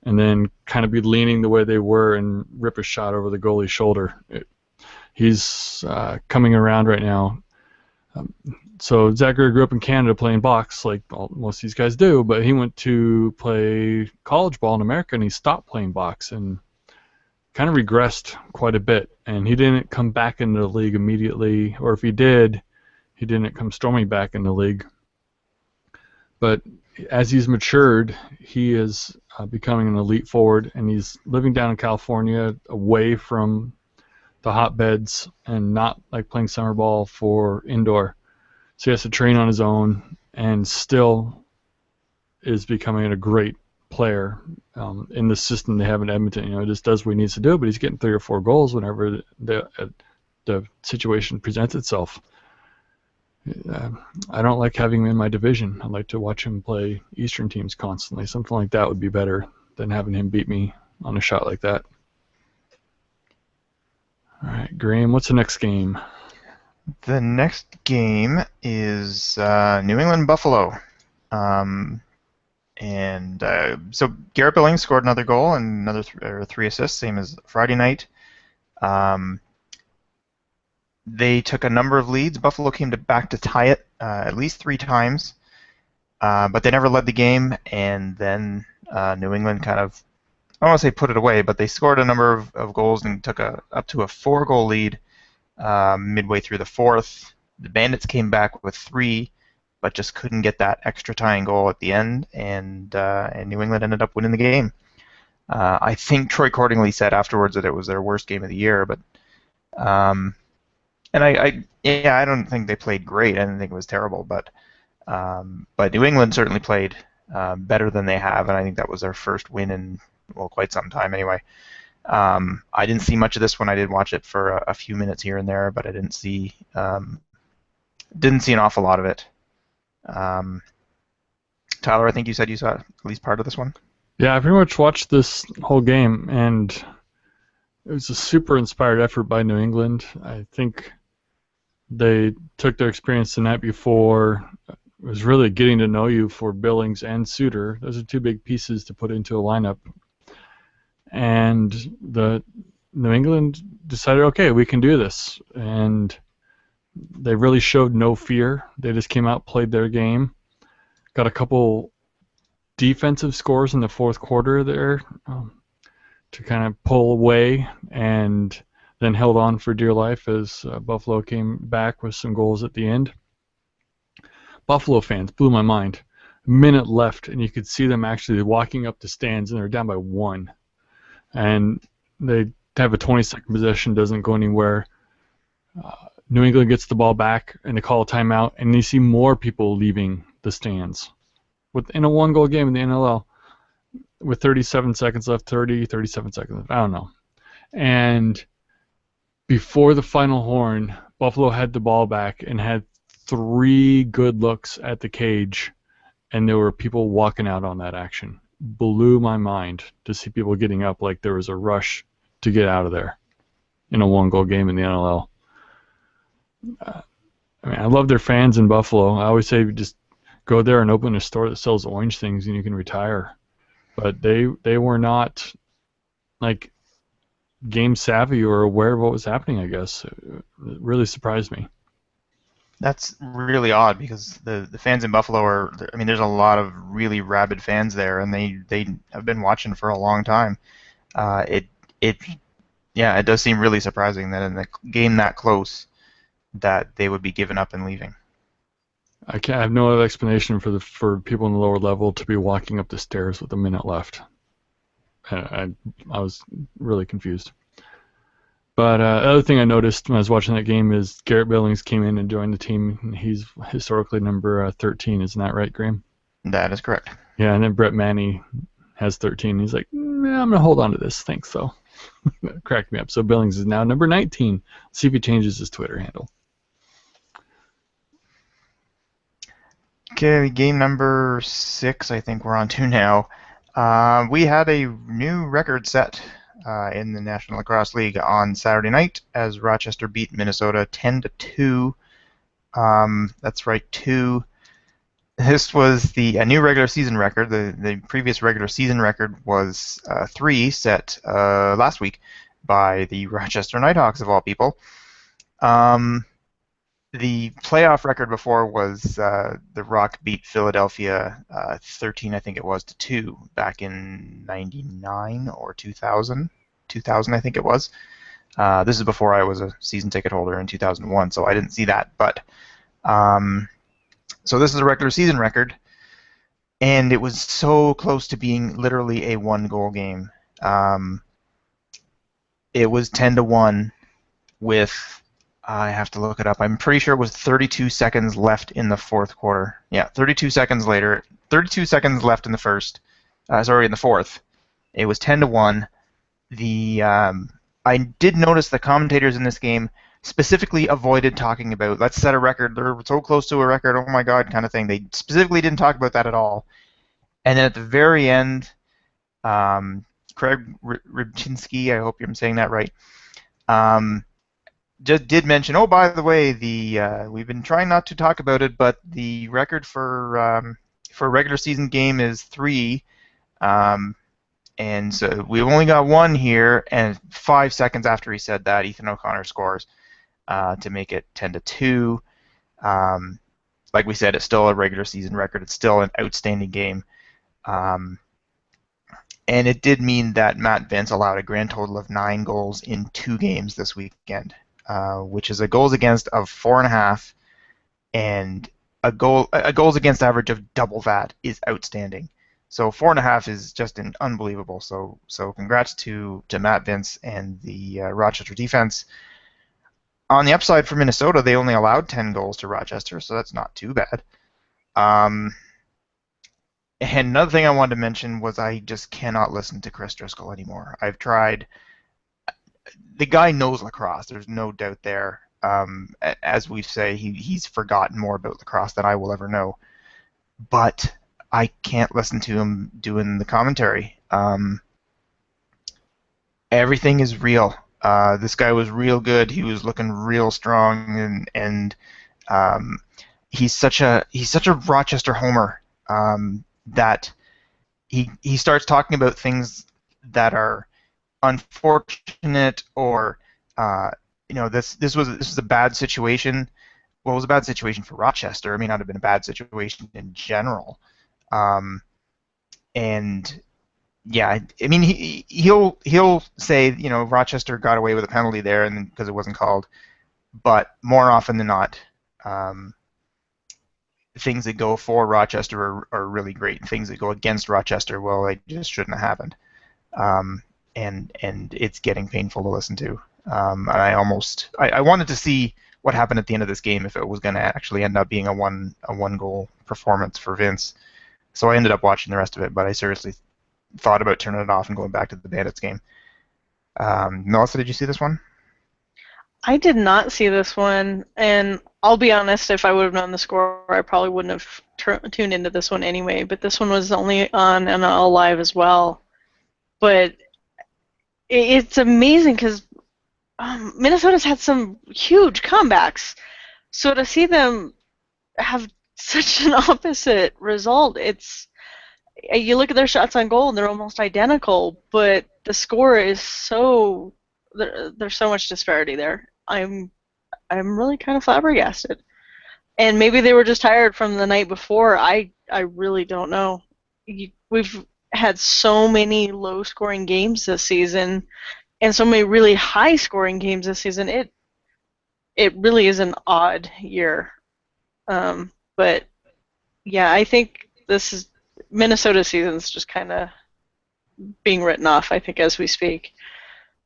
and then kind of be leaning the way they were and rip a shot over the goalie's shoulder. He's coming around right now. So Zachary grew up in Canada playing box, like most of these guys do, but he went to play college ball in America, and he stopped playing box and kind of regressed quite a bit. And he didn't come back into the league immediately, or if he did, he didn't come storming back in the league. But as he's matured, he is becoming an elite forward, and he's living down in California away from the hotbeds and not like playing summer ball for indoor. So he has to train on his own and still is becoming a great player in the system they have in Edmonton. You know, just does what he needs to do, but he's getting 3 or 4 goals whenever the situation presents itself. I don't like having him in my division. I'd like to watch him play Eastern teams constantly. Something like that would be better than having him beat me on a shot like that. All right, Graham, what's the next game? The next game is New England Buffalo. So Garrett Billings scored another goal and another 3 assists, same as Friday night. They took a number of leads. Buffalo came back to tie it at least 3 times, but they never led the game. And then New England kind of, I don't want to say put it away, but they scored a number of goals and took up to a 4-goal lead midway through the 4th. The Bandits came back with 3, but just couldn't get that extra tying goal at the end, and New England ended up winning the game. I think Troy Cordingley said afterwards that it was their worst game of the year, but and I don't think they played great. I didn't think it was terrible, but New England certainly played better than they have, and I think that was their first win in quite some time anyway. I didn't see much of this one. I did watch it for a few minutes here and there, but I didn't see an awful lot of it. Tyler, I think you said you saw at least part of this one. Yeah, I pretty much watched this whole game, and it was a super inspired effort by New England. I think they took their experience the night before. It was really getting to know you for Billings and Suitor. Those are 2 big pieces to put into a lineup. And the New England decided, okay, we can do this. And they really showed no fear. They just came out, played their game, got a couple defensive scores in the 4th quarter there to kind of pull away, and then held on for dear life as Buffalo came back with some goals at the end. Buffalo fans blew my mind. A minute left, and you could see them actually walking up the stands, and they were down by 1. And they have a 20-second possession, doesn't go anywhere. New England gets the ball back, and they call a timeout, and you see more people leaving the stands. In a 1-goal game in the NLL, with 37 seconds left, 37 seconds left, I don't know. And before the final horn, Buffalo had the ball back and had 3 good looks at the cage, and there were people walking out on that action. Blew my mind to see people getting up like there was a rush to get out of there in a 1-goal game in the NLL. I love their fans in Buffalo. I always say just go there and open a store that sells orange things and you can retire. But they were not like game savvy or aware of what was happening, I guess. It really surprised me. That's really odd because the fans in Buffalo there's a lot of really rabid fans there, and they have been watching for a long time. It does seem really surprising that in a game that close, that they would be giving up and leaving. I have no other explanation for people in the lower level to be walking up the stairs with a minute left. I was really confused. But the other thing I noticed when I was watching that game is Garrett Billings came in and joined the team. He's historically number 13, isn't that right, Graham? That is correct. Yeah, and then Brett Manny has 13. He's like, I'm going to hold on to this. Thanks, though. Cracked me up. So Billings is now number 19. Let's see if he changes his Twitter handle. Okay, game number 6, I think we're on to now. We had a new record set in the National Lacrosse League on Saturday night as Rochester beat Minnesota 10-2. That's right, 2. This was a new regular season record. The previous regular season record was 3, set last week by the Rochester Nighthawks, of all people. The playoff record before was the Rock beat Philadelphia 13, I think it was, to 2 back in 99 or 2000. 2000, I think it was. This is before I was a season ticket holder in 2001, so I didn't see that. But so this is a regular season record, and it was so close to being literally a 1-goal game. It was 10-1 with, I have to look it up. I'm pretty sure it was 32 seconds left in the fourth quarter. Yeah, 32 seconds later. 32 seconds left in the in the fourth. It was 10-1. I did notice the commentators in this game specifically avoided talking about, let's set a record. They're so close to a record, oh my god, kind of thing. They specifically didn't talk about that at all. And then at the very end, Craig Rybczynski, I hope I'm saying that right, just did mention, oh, by the way, we've been trying not to talk about it, but the record for a regular season game is 3, and so we've only got 1 here. And 5 seconds after he said that, Ethan O'Connor scores to make it 10-2. Like we said, it's still a regular season record. It's still an outstanding game, and it did mean that Matt Vince allowed a grand total of 9 goals in 2 games this weekend. Which is a goals against of 4.5, and a goals against average of double that is outstanding. So 4.5 is just unbelievable. So congrats to Matt Vince and the Rochester defense. On the upside for Minnesota, they only allowed 10 goals to Rochester, so that's not too bad. And another thing I wanted to mention was I just cannot listen to Chris Driscoll anymore. I've tried. The guy knows lacrosse. There's no doubt there. As we say, he's forgotten more about lacrosse than I will ever know. But I can't listen to him doing the commentary. Everything is real. This guy was real good. He was looking real strong, and he's such a Rochester homer that he starts talking about things that are unfortunate, or this was a bad situation. Well, it was a bad situation for Rochester. It may not have been a bad situation in general. And yeah, I mean, he'll say, Rochester got away with a penalty there, and because it wasn't called. But more often than not, things that go for Rochester are really great. Things that go against Rochester, well, they just shouldn't have happened. And it's getting painful to listen to. And I wanted to see what happened at the end of this game if it was going to actually end up being a one goal performance for Vince. So I ended up watching the rest of it, but I seriously thought about turning it off and going back to the Bandits game. Melissa, did you see this one? I did not see this one, and I'll be honest, if I would have known the score, I probably wouldn't have tuned into this one anyway, but this one was only on NL Live as well. But it's amazing because Minnesota's had some huge comebacks, so to see them have such an opposite result, you look at their shots on goal and they're almost identical, but the score is there's so much disparity there. I'm really kind of flabbergasted, and maybe they were just tired from the night before. I really don't know. We've had so many low-scoring games this season, and so many really high-scoring games this season. it really is an odd year. But yeah, I think this is Minnesota season's just kind of being written off, I think, as we speak.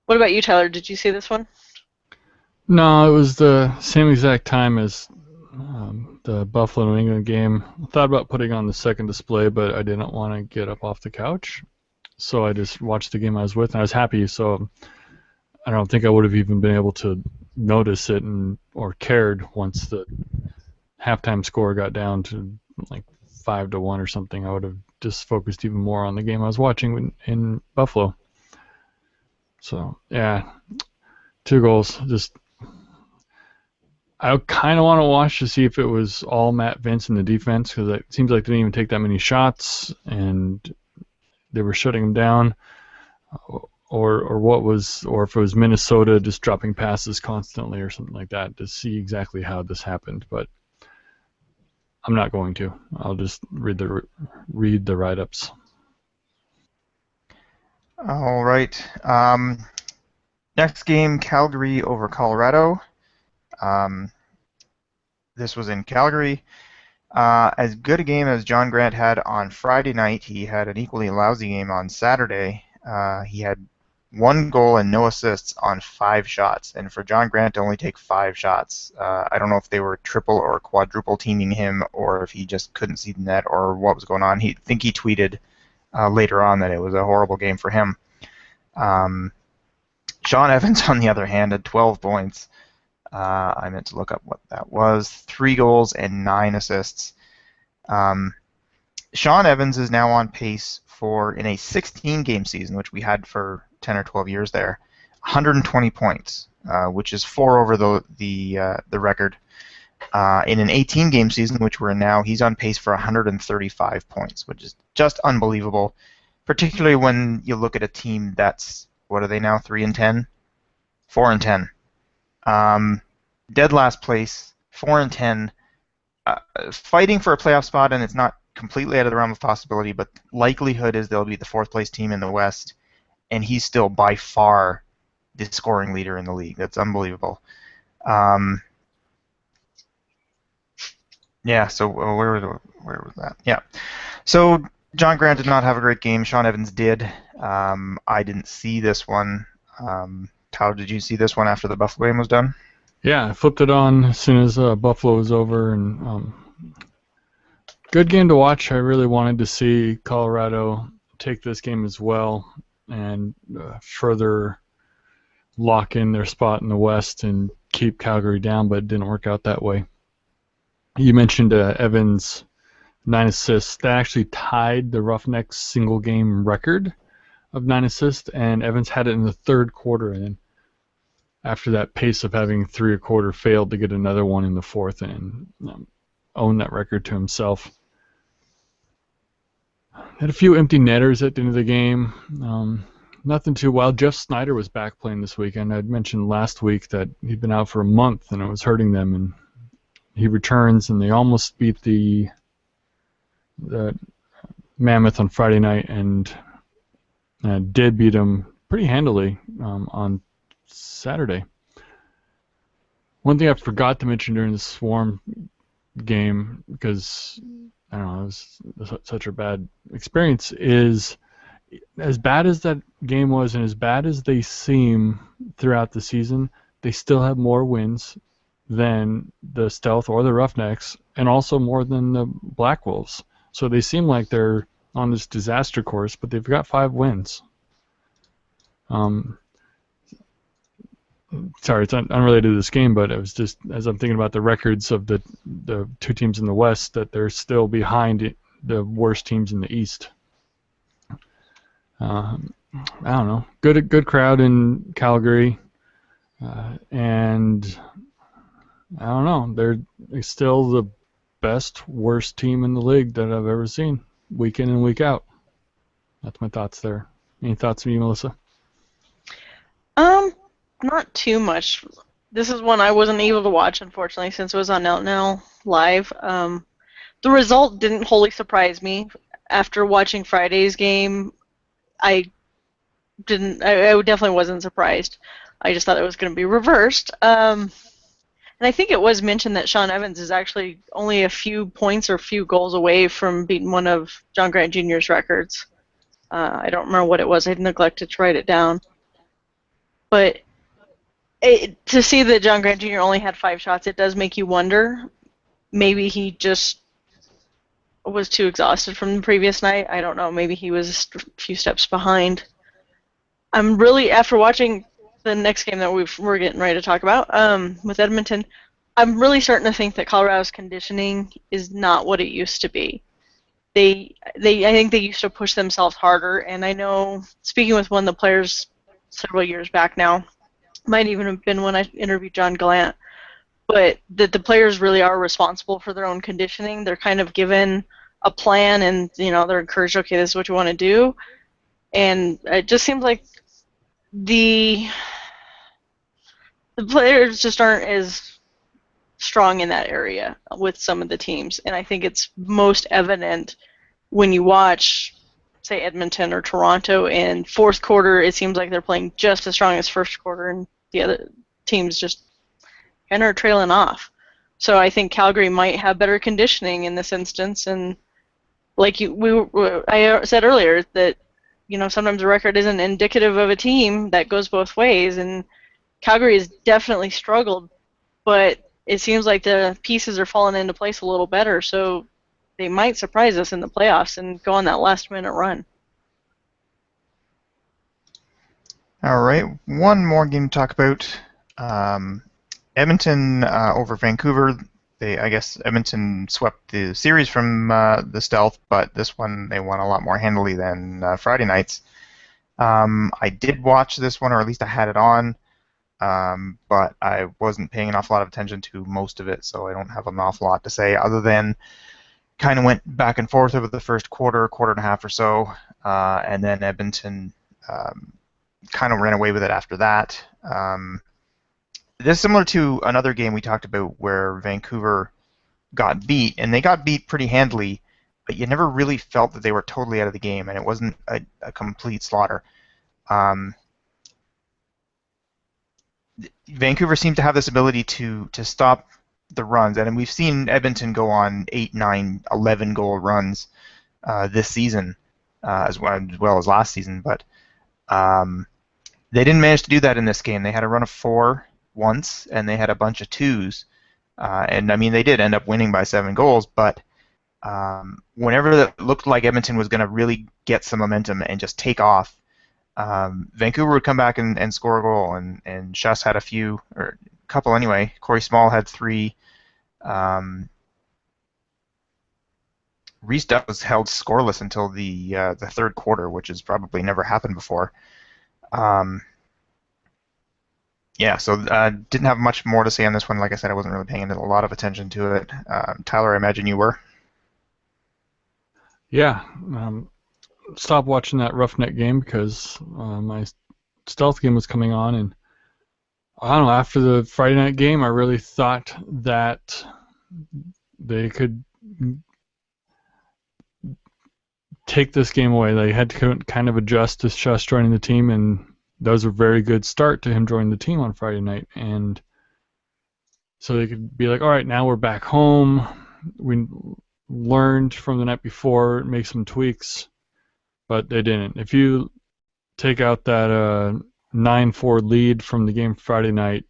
What about you, Tyler? Did you see this one? No, it was the same exact time as the Buffalo New England game. I thought about putting on the second display, but I didn't want to get up off the couch. So I just watched the game I was with, and I was happy. So I don't think I would have even been able to notice it or cared once the halftime score got down to like 5-1 or something. I would have just focused even more on the game I was watching in Buffalo. So yeah, 2 goals. Just I kind of want to watch to see if it was all Matt Vince in the defense, because it seems like they didn't even take that many shots and they were shutting them down, or if it was Minnesota just dropping passes constantly or something like that, to see exactly how this happened. But I'm not going to. I'll just read the write-ups. All right. Next game, Calgary over Colorado. This was in Calgary. As good a game as John Grant had on Friday night, he had an equally lousy game on Saturday. He had 1 goal and no assists on 5 shots. And for John Grant to only take 5 shots, I don't know if they were triple or quadruple teaming him, or if he just couldn't see the net, or what was going on. I think he tweeted later on that it was a horrible game for him. Sean Evans, on the other hand, had 12 points. I meant to look up what that was. 3 goals and 9 assists. Sean Evans is now on pace for, in a 16-game season, which we had for 10 or 12 years there, 120 points, which is 4 over the record. In an 18-game season, which we're in now, he's on pace for 135 points, which is just unbelievable, particularly when you look at a team that's, what are they now, 3-10? 4-10. Dead last place, 4-10, fighting for a playoff spot, and it's not completely out of the realm of possibility, but likelihood is they'll be the 4th place team in the West, and he's still by far the scoring leader in the league. That's unbelievable. Yeah, so where was that? Yeah. So John Grant did not have a great game. Sean Evans did. I didn't see this one. Tyler, did you see this one after the Buffalo game was done? Yeah, I flipped it on as soon as Buffalo was over, and good game to watch. I really wanted to see Colorado take this game as well and further lock in their spot in the West and keep Calgary down, but it didn't work out that way. You mentioned Evans' 9 assists. That actually tied the Roughnecks single-game record of 9 assists, and Evans had it in the 3rd quarter, and then after that pace of having 3 a quarter, failed to get another one in the 4th and own that record to himself. Had a few empty netters at the end of the game. Nothing too wild. Jeff Snyder was back playing this weekend. I'd mentioned last week that he'd been out for a month and it was hurting them, and he returns, and they almost beat the Mammoth on Friday night, and did beat them pretty handily on Saturday. One thing I forgot to mention during the Swarm game, because I don't know, it was such a bad experience, is as bad as that game was and as bad as they seem throughout the season, they still have more wins than the Stealth or the Roughnecks, and also more than the Black Wolves. So they seem like they're on this disaster course, but they've got 5 wins. Sorry, it's unrelated to this game, but it was just, as I'm thinking about the records of the 2 teams in the West, that they're still behind the worst teams in the East. I don't know. Good crowd in Calgary, and I don't know. They're still the best, worst team in the league that I've ever seen, week in and week out. That's my thoughts there. Any thoughts from you, Melissa? Not too much. This is one I wasn't able to watch, unfortunately, since it was on Now Live. The result didn't wholly surprise me. After watching Friday's game, I definitely wasn't surprised. I just thought it was going to be reversed. And I think it was mentioned that Sean Evans is actually only a few points or a few goals away from beating one of John Grant Jr.'s records. I don't remember what it was. I neglected to write it down. But to see that John Grant Jr. only had 5 shots, it does make you wonder. Maybe he just was too exhausted from the previous night. I don't know. Maybe he was a few steps behind. I'm really, after watching the next game that we're getting ready to talk about with Edmonton, I'm really starting to think that Colorado's conditioning is not what it used to be. I think they used to push themselves harder, and I know, speaking with one of the players several years back now, might even have been when I interviewed John Gallant, but that the players really are responsible for their own conditioning. They're kind of given a plan, and they're encouraged, okay, this is what you want to do, and it just seems like the players just aren't as strong in that area with some of the teams, and I think it's most evident when you watch, say, Edmonton or Toronto. In fourth quarter, it seems like they're playing just as strong as first quarter, and the other teams just kind of are trailing off. So I think Calgary might have better conditioning in this instance, and like I said earlier, that sometimes a record isn't indicative of a team. That goes both ways, and Calgary has definitely struggled, but it seems like the pieces are falling into place a little better, so they might surprise us in the playoffs and go on that last-minute run. All right, one more game to talk about. Edmonton over Vancouver. I guess Edmonton swept the series from the Stealth, but this one they won a lot more handily than Friday night's. I did watch this one, or at least I had it on, but I wasn't paying an awful lot of attention to most of it, so I don't have an awful lot to say other than kind of went back and forth over the first quarter and a half or so, and then Edmonton kind of ran away with it after that. This is similar to another game we talked about where Vancouver got beat, and they got beat pretty handily, but you never really felt that they were totally out of the game, and it wasn't a complete slaughter. Vancouver seemed to have this ability to stop the runs, and we've seen Edmonton go on 8, 9, 11 goal runs this season, as well as last season, but they didn't manage to do that in this game. They had a run of 4 once, and they had a bunch of 2s, and I mean they did end up winning by 7 goals, but whenever it looked like Edmonton was going to really get some momentum and just take off, Vancouver would come back and score a goal, and Schuss had a few, or a couple anyway. Corey Small had 3. Reese Duck was held scoreless until the third quarter, which has probably never happened before. Yeah, so didn't have much more to say on this one. Like I said, I wasn't really paying a lot of attention to it. Tyler, I imagine you were? Yeah. Stopped watching that Roughneck game because my Stealth game was coming on, and I don't know, after the Friday night game, I really thought that they could take this game away. They had to kind of adjust to Schuss joining the team, and that was a very good start to him joining the team on Friday night. And so they could be like, all right, now we're back home. We learned from the night before, make some tweaks, but they didn't. If you take out that 9-4 lead from the game Friday night,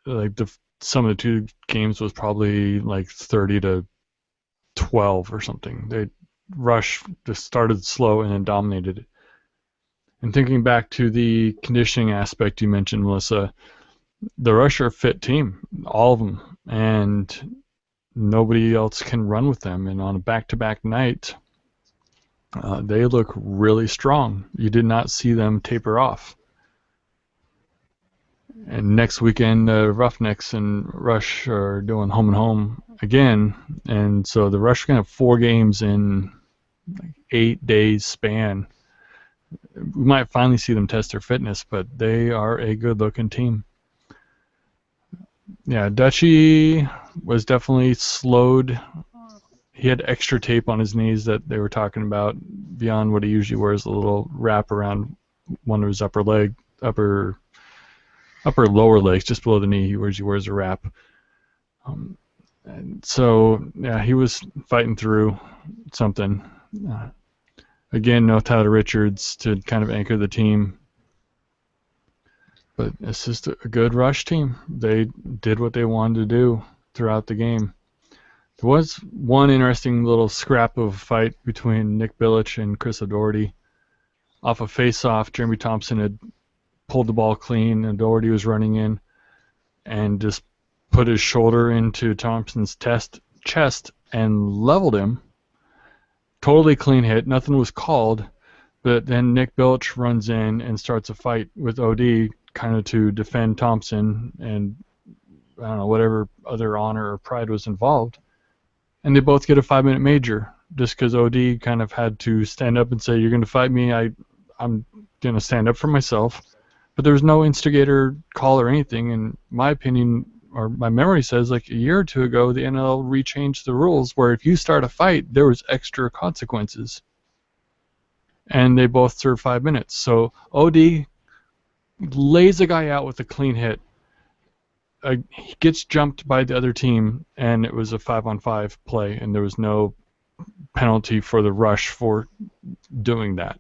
like some of the two games was probably like 30-12 or something. They Rush just started slow and then dominated it. And thinking back to the conditioning aspect you mentioned, Melissa, the Rush are a fit team, all of them, and nobody else can run with them. And on a back-to-back night, they look really strong. You did not see them taper off. And next weekend, Roughnecks and Rush are doing home and home again, and so the Rush are going to have 4 games in like 8 days span. We might finally see them test their fitness, but they are a good-looking team. Yeah, Dutchie was definitely slowed. He had extra tape on his knees that they were talking about beyond what he usually wears, a little wrap around one of his upper upper lower legs, just below the knee. He wears a wrap. And so yeah, he was fighting through something. Uh, Again, no Tyler Richards to kind of anchor the team. But it's just a good rush team. They did what they wanted to do throughout the game. There was one interesting little scrap of a fight between Nick Billich and Chris O'Doherty. Off a face-off, Jeremy Thompson had pulled the ball clean, and O'Doherty was running in and just put his shoulder into Thompson's chest and leveled him. Totally clean hit. Nothing was called. But then Nick Billich runs in and starts a fight with OD, kind of to defend Thompson and, I don't know, whatever other honor or pride was involved. And they both get a 5-minute major just because OD kind of had to stand up and say, "You're going to fight me. I'm going to stand up for myself." But there was no instigator call or anything. In my opinion, or my memory says, like a year or two ago, the NL rechanged the rules where if you start a fight, there was extra consequences. And they both served 5 minutes. So OD lays a guy out with a clean hit. He gets jumped by the other team, and it was a 5-on-5 play, and there was no penalty for the rush for doing that.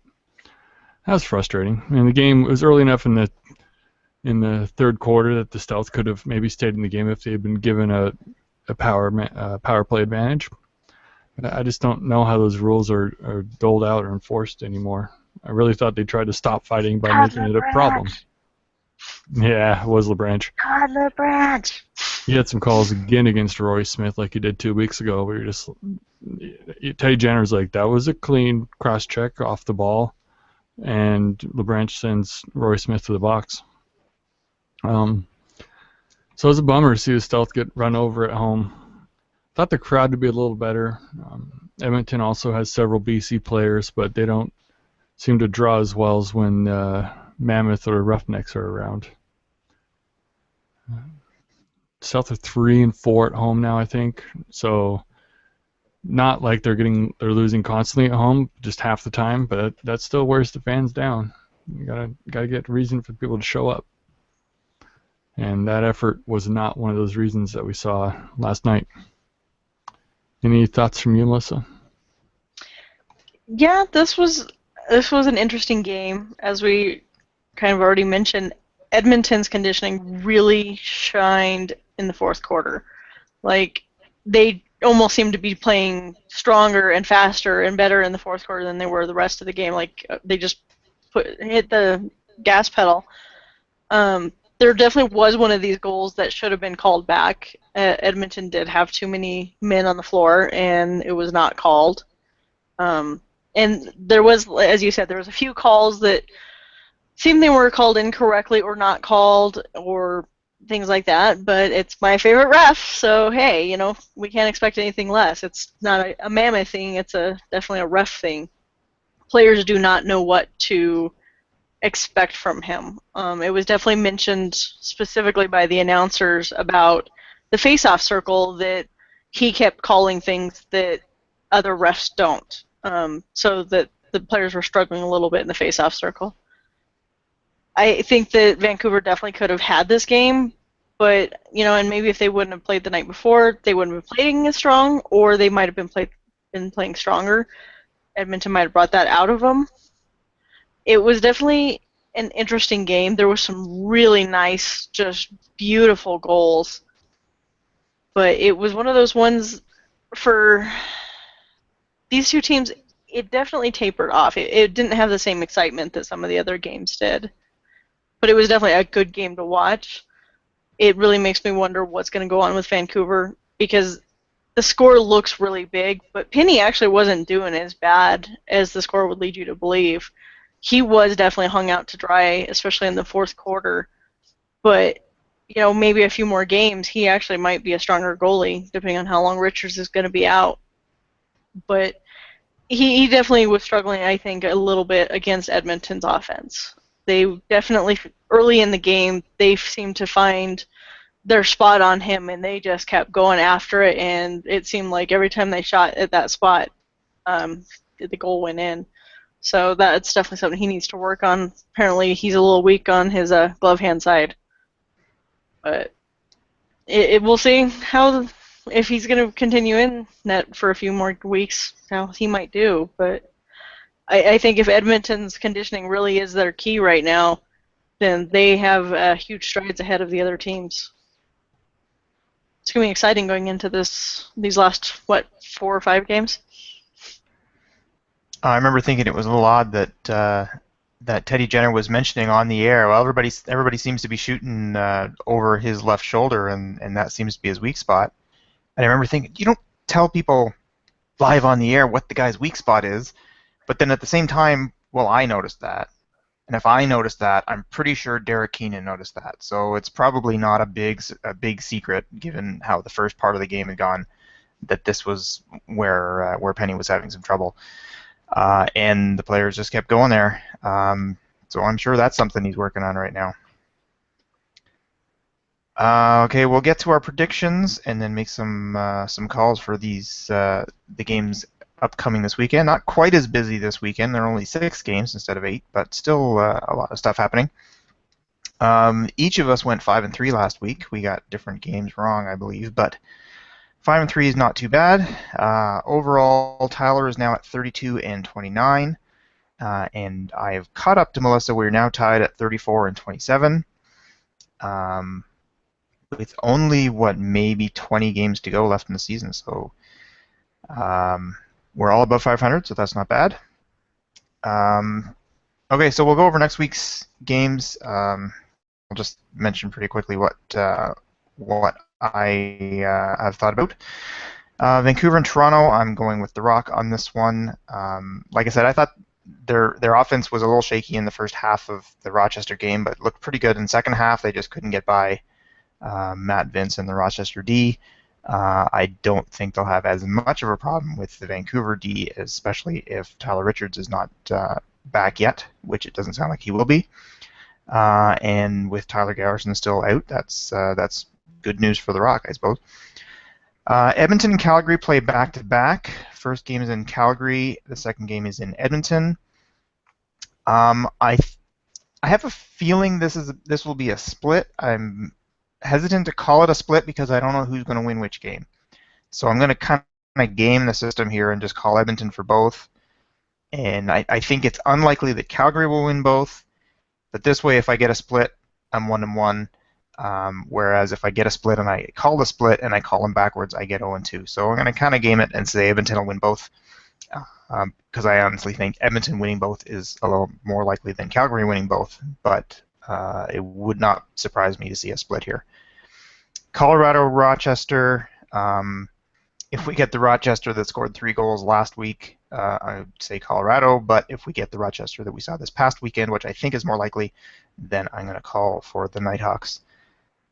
That was frustrating. And the game was early enough in the third quarter that the Stealth could have maybe stayed in the game if they had been given a power play advantage. But I just don't know how those rules are doled out or enforced anymore. I really thought they tried to stop fighting by making it a problem. Yeah, it was LeBranch. God, LeBranch! He had some calls again against Roy Smith like he did 2 weeks ago where you're just... Teddy Jenner's like, that was a clean cross-check off the ball, and LeBranch sends Roy Smith to the box. So it was a bummer to see the Stealth get run over at home. Thought the crowd would be a little better. Edmonton also has several BC players, but they don't seem to draw as well as when Mammoth or Roughnecks are around. Stealth are 3-4 at home now, I think. So not like they're losing constantly at home, just half the time, but that still wears the fans down. You gotta get reason for people to show up. And that effort was not one of those reasons that we saw last night. Any thoughts from you, Melissa? Yeah, this was an interesting game. As we kind of already mentioned, Edmonton's conditioning really shined in the fourth quarter. Like, they almost seemed to be playing stronger and faster and better in the fourth quarter than they were the rest of the game. Like, they just hit the gas pedal. There definitely was one of these goals that should have been called back. Edmonton did have too many men on the floor, and it was not called. And there was, as you said, there was a few calls that seemed they were called incorrectly or not called or things like that, but it's my favorite ref, so hey, we can't expect anything less. It's not a Mammoth thing, it's definitely a ref thing. Players do not know what to expect from him. It was definitely mentioned specifically by the announcers about the face-off circle that he kept calling things that other refs don't, so that the players were struggling a little bit in the face-off circle. I think that Vancouver definitely could have had this game, but, and maybe if they wouldn't have played the night before, they wouldn't have been playing as strong, or they might have been playing stronger. Edmonton might have brought that out of them. It was definitely an interesting game. There were some really nice, just beautiful goals. But it was one of those ones for these two teams, it definitely tapered off. It didn't have the same excitement that some of the other games did. But it was definitely a good game to watch. It really makes me wonder what's going to go on with Vancouver, because the score looks really big, but Penny actually wasn't doing as bad as the score would lead you to believe. He was definitely hung out to dry, especially in the fourth quarter. But, maybe a few more games, he actually might be a stronger goalie, depending on how long Richards is going to be out. But he definitely was struggling, I think, a little bit against Edmonton's offense. They definitely, early in the game, they seemed to find their spot on him, and they just kept going after it, and it seemed like every time they shot at that spot, the goal went in. So that's definitely something he needs to work on. Apparently, he's a little weak on his glove hand side. But we'll see how if he's going to continue in net for a few more weeks, how he might do. But I think if Edmonton's conditioning really is their key right now, then they have huge strides ahead of the other teams. It's going to be exciting going into these last, 4 or 5 games? I remember thinking it was a little odd that Teddy Jenner was mentioning on the air. Well, everybody seems to be shooting over his left shoulder, and that seems to be his weak spot. And I remember thinking, you don't tell people live on the air what the guy's weak spot is, but then at the same time, well, I noticed that. And if I noticed that, I'm pretty sure Derek Keenan noticed that. So it's probably not a big secret, given how the first part of the game had gone, that this was where Penny was having some trouble. And the players just kept going there. So I'm sure that's something he's working on right now. Okay, we'll get to our predictions and then make some calls for the games upcoming this weekend. Not quite as busy this weekend. There are only 6 games instead of 8, but still a lot of stuff happening. Each of us went 5-3 last week. We got different games wrong, I believe, but 5-3 is not too bad. Overall, Tyler is now at 32-29, and I've caught up to Melissa. We're now tied at 34-27. With only maybe 20 games to go left in the season, so we're all above 500, so that's not bad. Okay, so we'll go over next week's games. I'll just mention pretty quickly what I have thought about. Vancouver and Toronto, I'm going with the Rock on this one. Like I said, I thought their offense was a little shaky in the first half of the Rochester game, but looked pretty good in the second half. They just couldn't get by Matt Vince and the Rochester D. I don't think they'll have as much of a problem with the Vancouver D, especially if Tyler Richards is not back yet, which it doesn't sound like he will be. And with Tyler Garrison still out, that's good news for the Rock, I suppose. Edmonton and Calgary play back-to-back. First game is in Calgary. The second game is in Edmonton. I have a feeling this will be a split. I'm hesitant to call it a split because I don't know who's going to win which game. So I'm going to kind of game the system here and just call Edmonton for both. And I think it's unlikely that Calgary will win both. But this way, if I get a split, I'm 1-1. Whereas if I get a split and I call the split and I call them backwards, I get 0-2. So I'm going to kind of game it and say Edmonton will win both. Because I honestly think Edmonton winning both is a little more likely than Calgary winning both. But it would not surprise me to see a split here. Colorado, Rochester. If we get the Rochester that scored 3 goals last week, I would say Colorado. But if we get the Rochester that we saw this past weekend, which I think is more likely, then I'm going to call for the Nighthawks.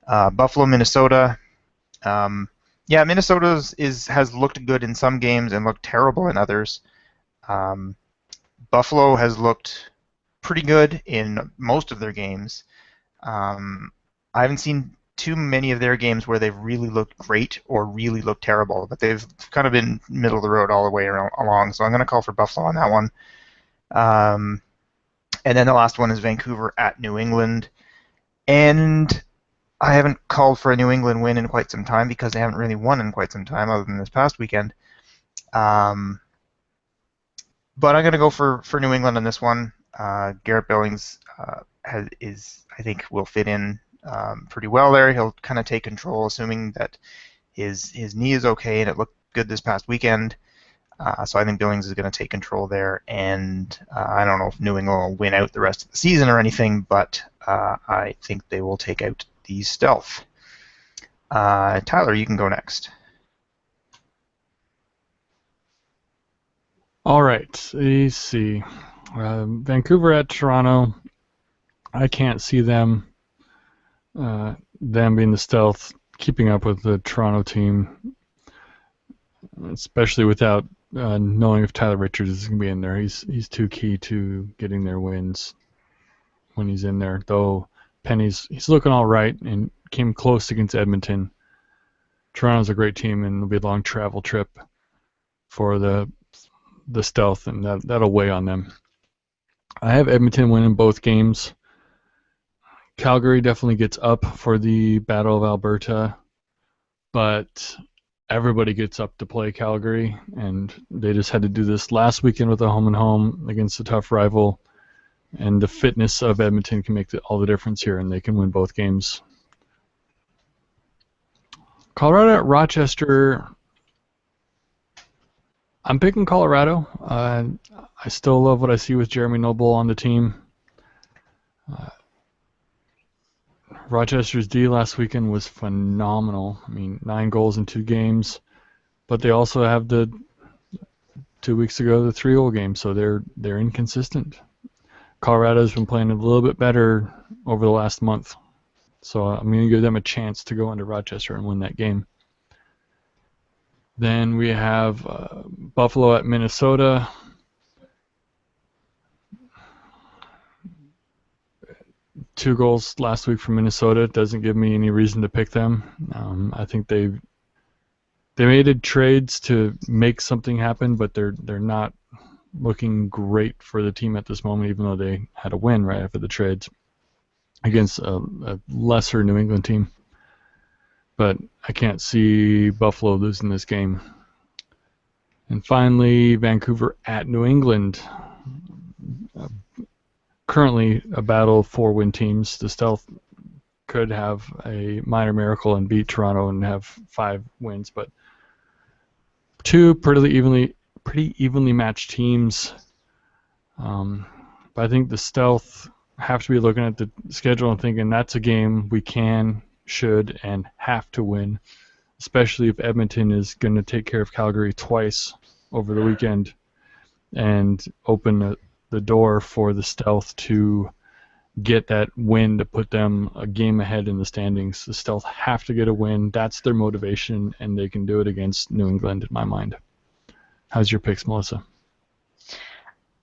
Buffalo, Minnesota. Minnesota has looked good in some games and looked terrible in others. Buffalo has looked pretty good in most of their games. I haven't seen too many of their games where they've really looked great or really looked terrible, but they've kind of been middle of the road all the way along. So I'm going to call for Buffalo on that one. And then the last one is Vancouver at New England. And I haven't called for a New England win in quite some time because they haven't really won in quite some time other than this past weekend. But I'm going to go for New England on this one. Garrett Billings I think will fit in pretty well there. He'll kind of take control, assuming that his knee is okay and it looked good this past weekend. So I think Billings is going to take control there, and I don't know if New England will win out the rest of the season or anything, but I think they will take out the Stealth. Tyler, you can go next. All right, let's see. Vancouver at Toronto. I can't see them being the Stealth, keeping up with the Toronto team, especially without knowing if Tyler Richards is going to be in there. He's too key to getting their wins when he's in there. Though he's looking all right and came close against Edmonton. Toronto's a great team, and it'll be a long travel trip for the Stealth, and that'll weigh on them. I have Edmonton winning both games. Calgary definitely gets up for the Battle of Alberta, but everybody gets up to play Calgary, and they just had to do this last weekend with a home and home against a tough rival. And the fitness of Edmonton can make all the difference here, and they can win both games. Colorado at Rochester. I'm picking Colorado. I still love what I see with Jeremy Noble on the team. Rochester's D last weekend was phenomenal. I mean, 9 goals in 2 games, but they also have the 2 weeks ago the 3-0 game, so they're inconsistent. Colorado's been playing a little bit better over the last month, so I'm going to give them a chance to go into Rochester and win that game. Then we have Buffalo at Minnesota. Two goals last week from Minnesota doesn't give me any reason to pick them. I think they made trades to make something happen, but they're not looking great for the team at this moment, even though they had a win right after the trades against a lesser New England team. But I can't see Buffalo losing this game. And finally, Vancouver at New England. Currently a battle of 4-win teams. The Stealth could have a minor miracle and beat Toronto and have 5 wins, but 2 pretty evenly matched teams. But I think the Stealth have to be looking at the schedule and thinking that's a game we can, should, and have to win, especially if Edmonton is going to take care of Calgary twice over the weekend and open the door for the Stealth to get that win to put them a game ahead in the standings. The Stealth have to get a win. That's their motivation, and they can do it against New England in my mind. How's your picks, Melissa?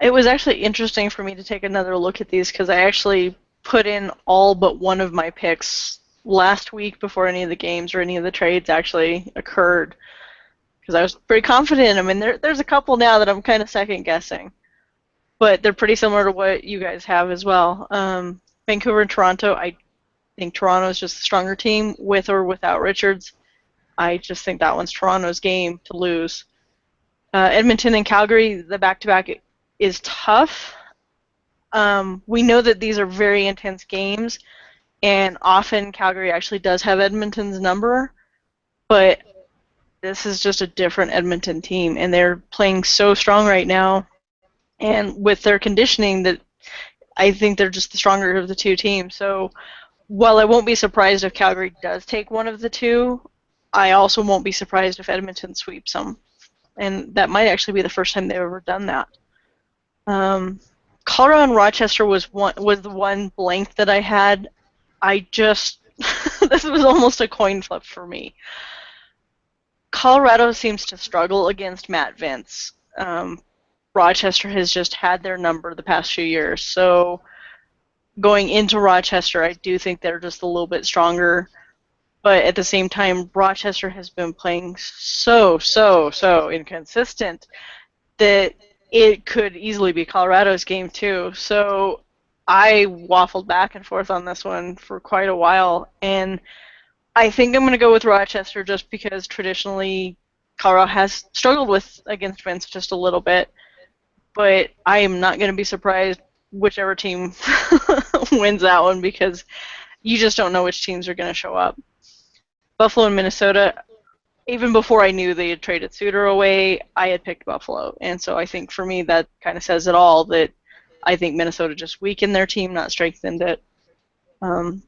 It was actually interesting for me to take another look at these because I actually put in all but one of my picks last week before any of the games or any of the trades actually occurred because I was pretty confident in them. And there's a couple now that I'm kind of second guessing, but they're pretty similar to what you guys have as well. Vancouver and Toronto, I think Toronto is just the stronger team with or without Richards. I just think that one's Toronto's game to lose. Edmonton and Calgary, the back-to-back is tough. We know that these are very intense games, and often Calgary actually does have Edmonton's number, but this is just a different Edmonton team, and they're playing so strong right now, and with their conditioning, that I think they're just the stronger of the two teams. So while I won't be surprised if Calgary does take one of the two, I also won't be surprised if Edmonton sweeps them, and that might actually be the first time they've ever done that. Colorado and Rochester was the one blank that I had. I just this was almost a coin flip for me. Colorado seems to struggle against Matt Vince. Rochester has just had their number the past few years, so going into Rochester, I do think they're just a little bit stronger. But at the same time, Rochester has been playing so inconsistent that it could easily be Colorado's game too. So I waffled back and forth on this one for quite a while, and I think I'm going to go with Rochester just because traditionally Colorado has struggled against Vince just a little bit. But I am not going to be surprised whichever team wins that one because you just don't know which teams are going to show up. Buffalo and Minnesota, even before I knew they had traded Suitor away, I had picked Buffalo. And so I think for me that kind of says it all, that I think Minnesota just weakened their team, not strengthened it.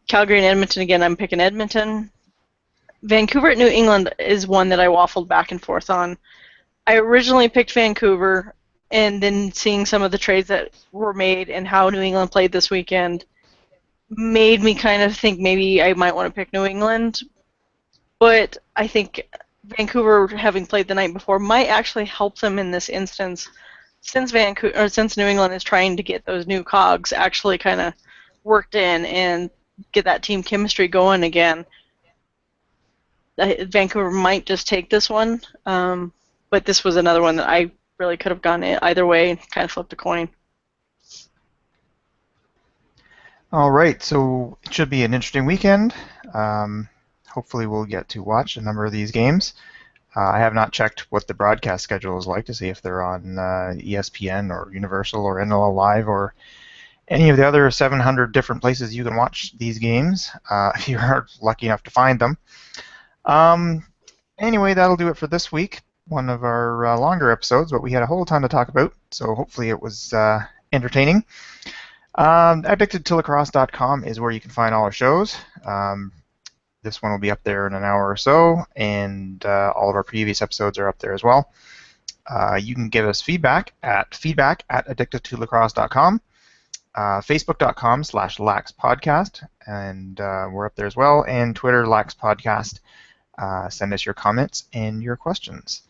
Calgary and Edmonton, again, I'm picking Edmonton. Vancouver at New England is one that I waffled back and forth on. I originally picked Vancouver, and then seeing some of the trades that were made and how New England played this weekend made me kind of think maybe I might want to pick New England. But I think Vancouver, having played the night before, might actually help them in this instance, since New England is trying to get those new cogs actually kind of worked in and get that team chemistry going again. Vancouver might just take this one, but this was another one that I really could have gone either way and kind of flipped a coin. All right, so it should be an interesting weekend. Hopefully we'll get to watch a number of these games. I have not checked what the broadcast schedule is like to see if they're on ESPN or Universal or NLL Live or any of the other 700 different places you can watch these games, if you are lucky enough to find them. Anyway, that'll do it for this week. One of our longer episodes, but we had a whole ton to talk about, so hopefully it was entertaining. AddictedToLacrosse.com is where you can find all our shows. This one will be up there in an hour or so, and all of our previous episodes are up there as well. You can give us feedback at addictedtolacrosse.com, facebook.com/laxpodcast, and we're up there as well, and Twitter, laxpodcast. Send us your comments and your questions.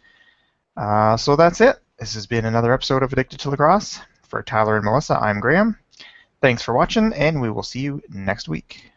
So that's it. This has been another episode of Addicted to Lacrosse. For Tyler and Melissa, I'm Graham. Thanks for watching, and we will see you next week.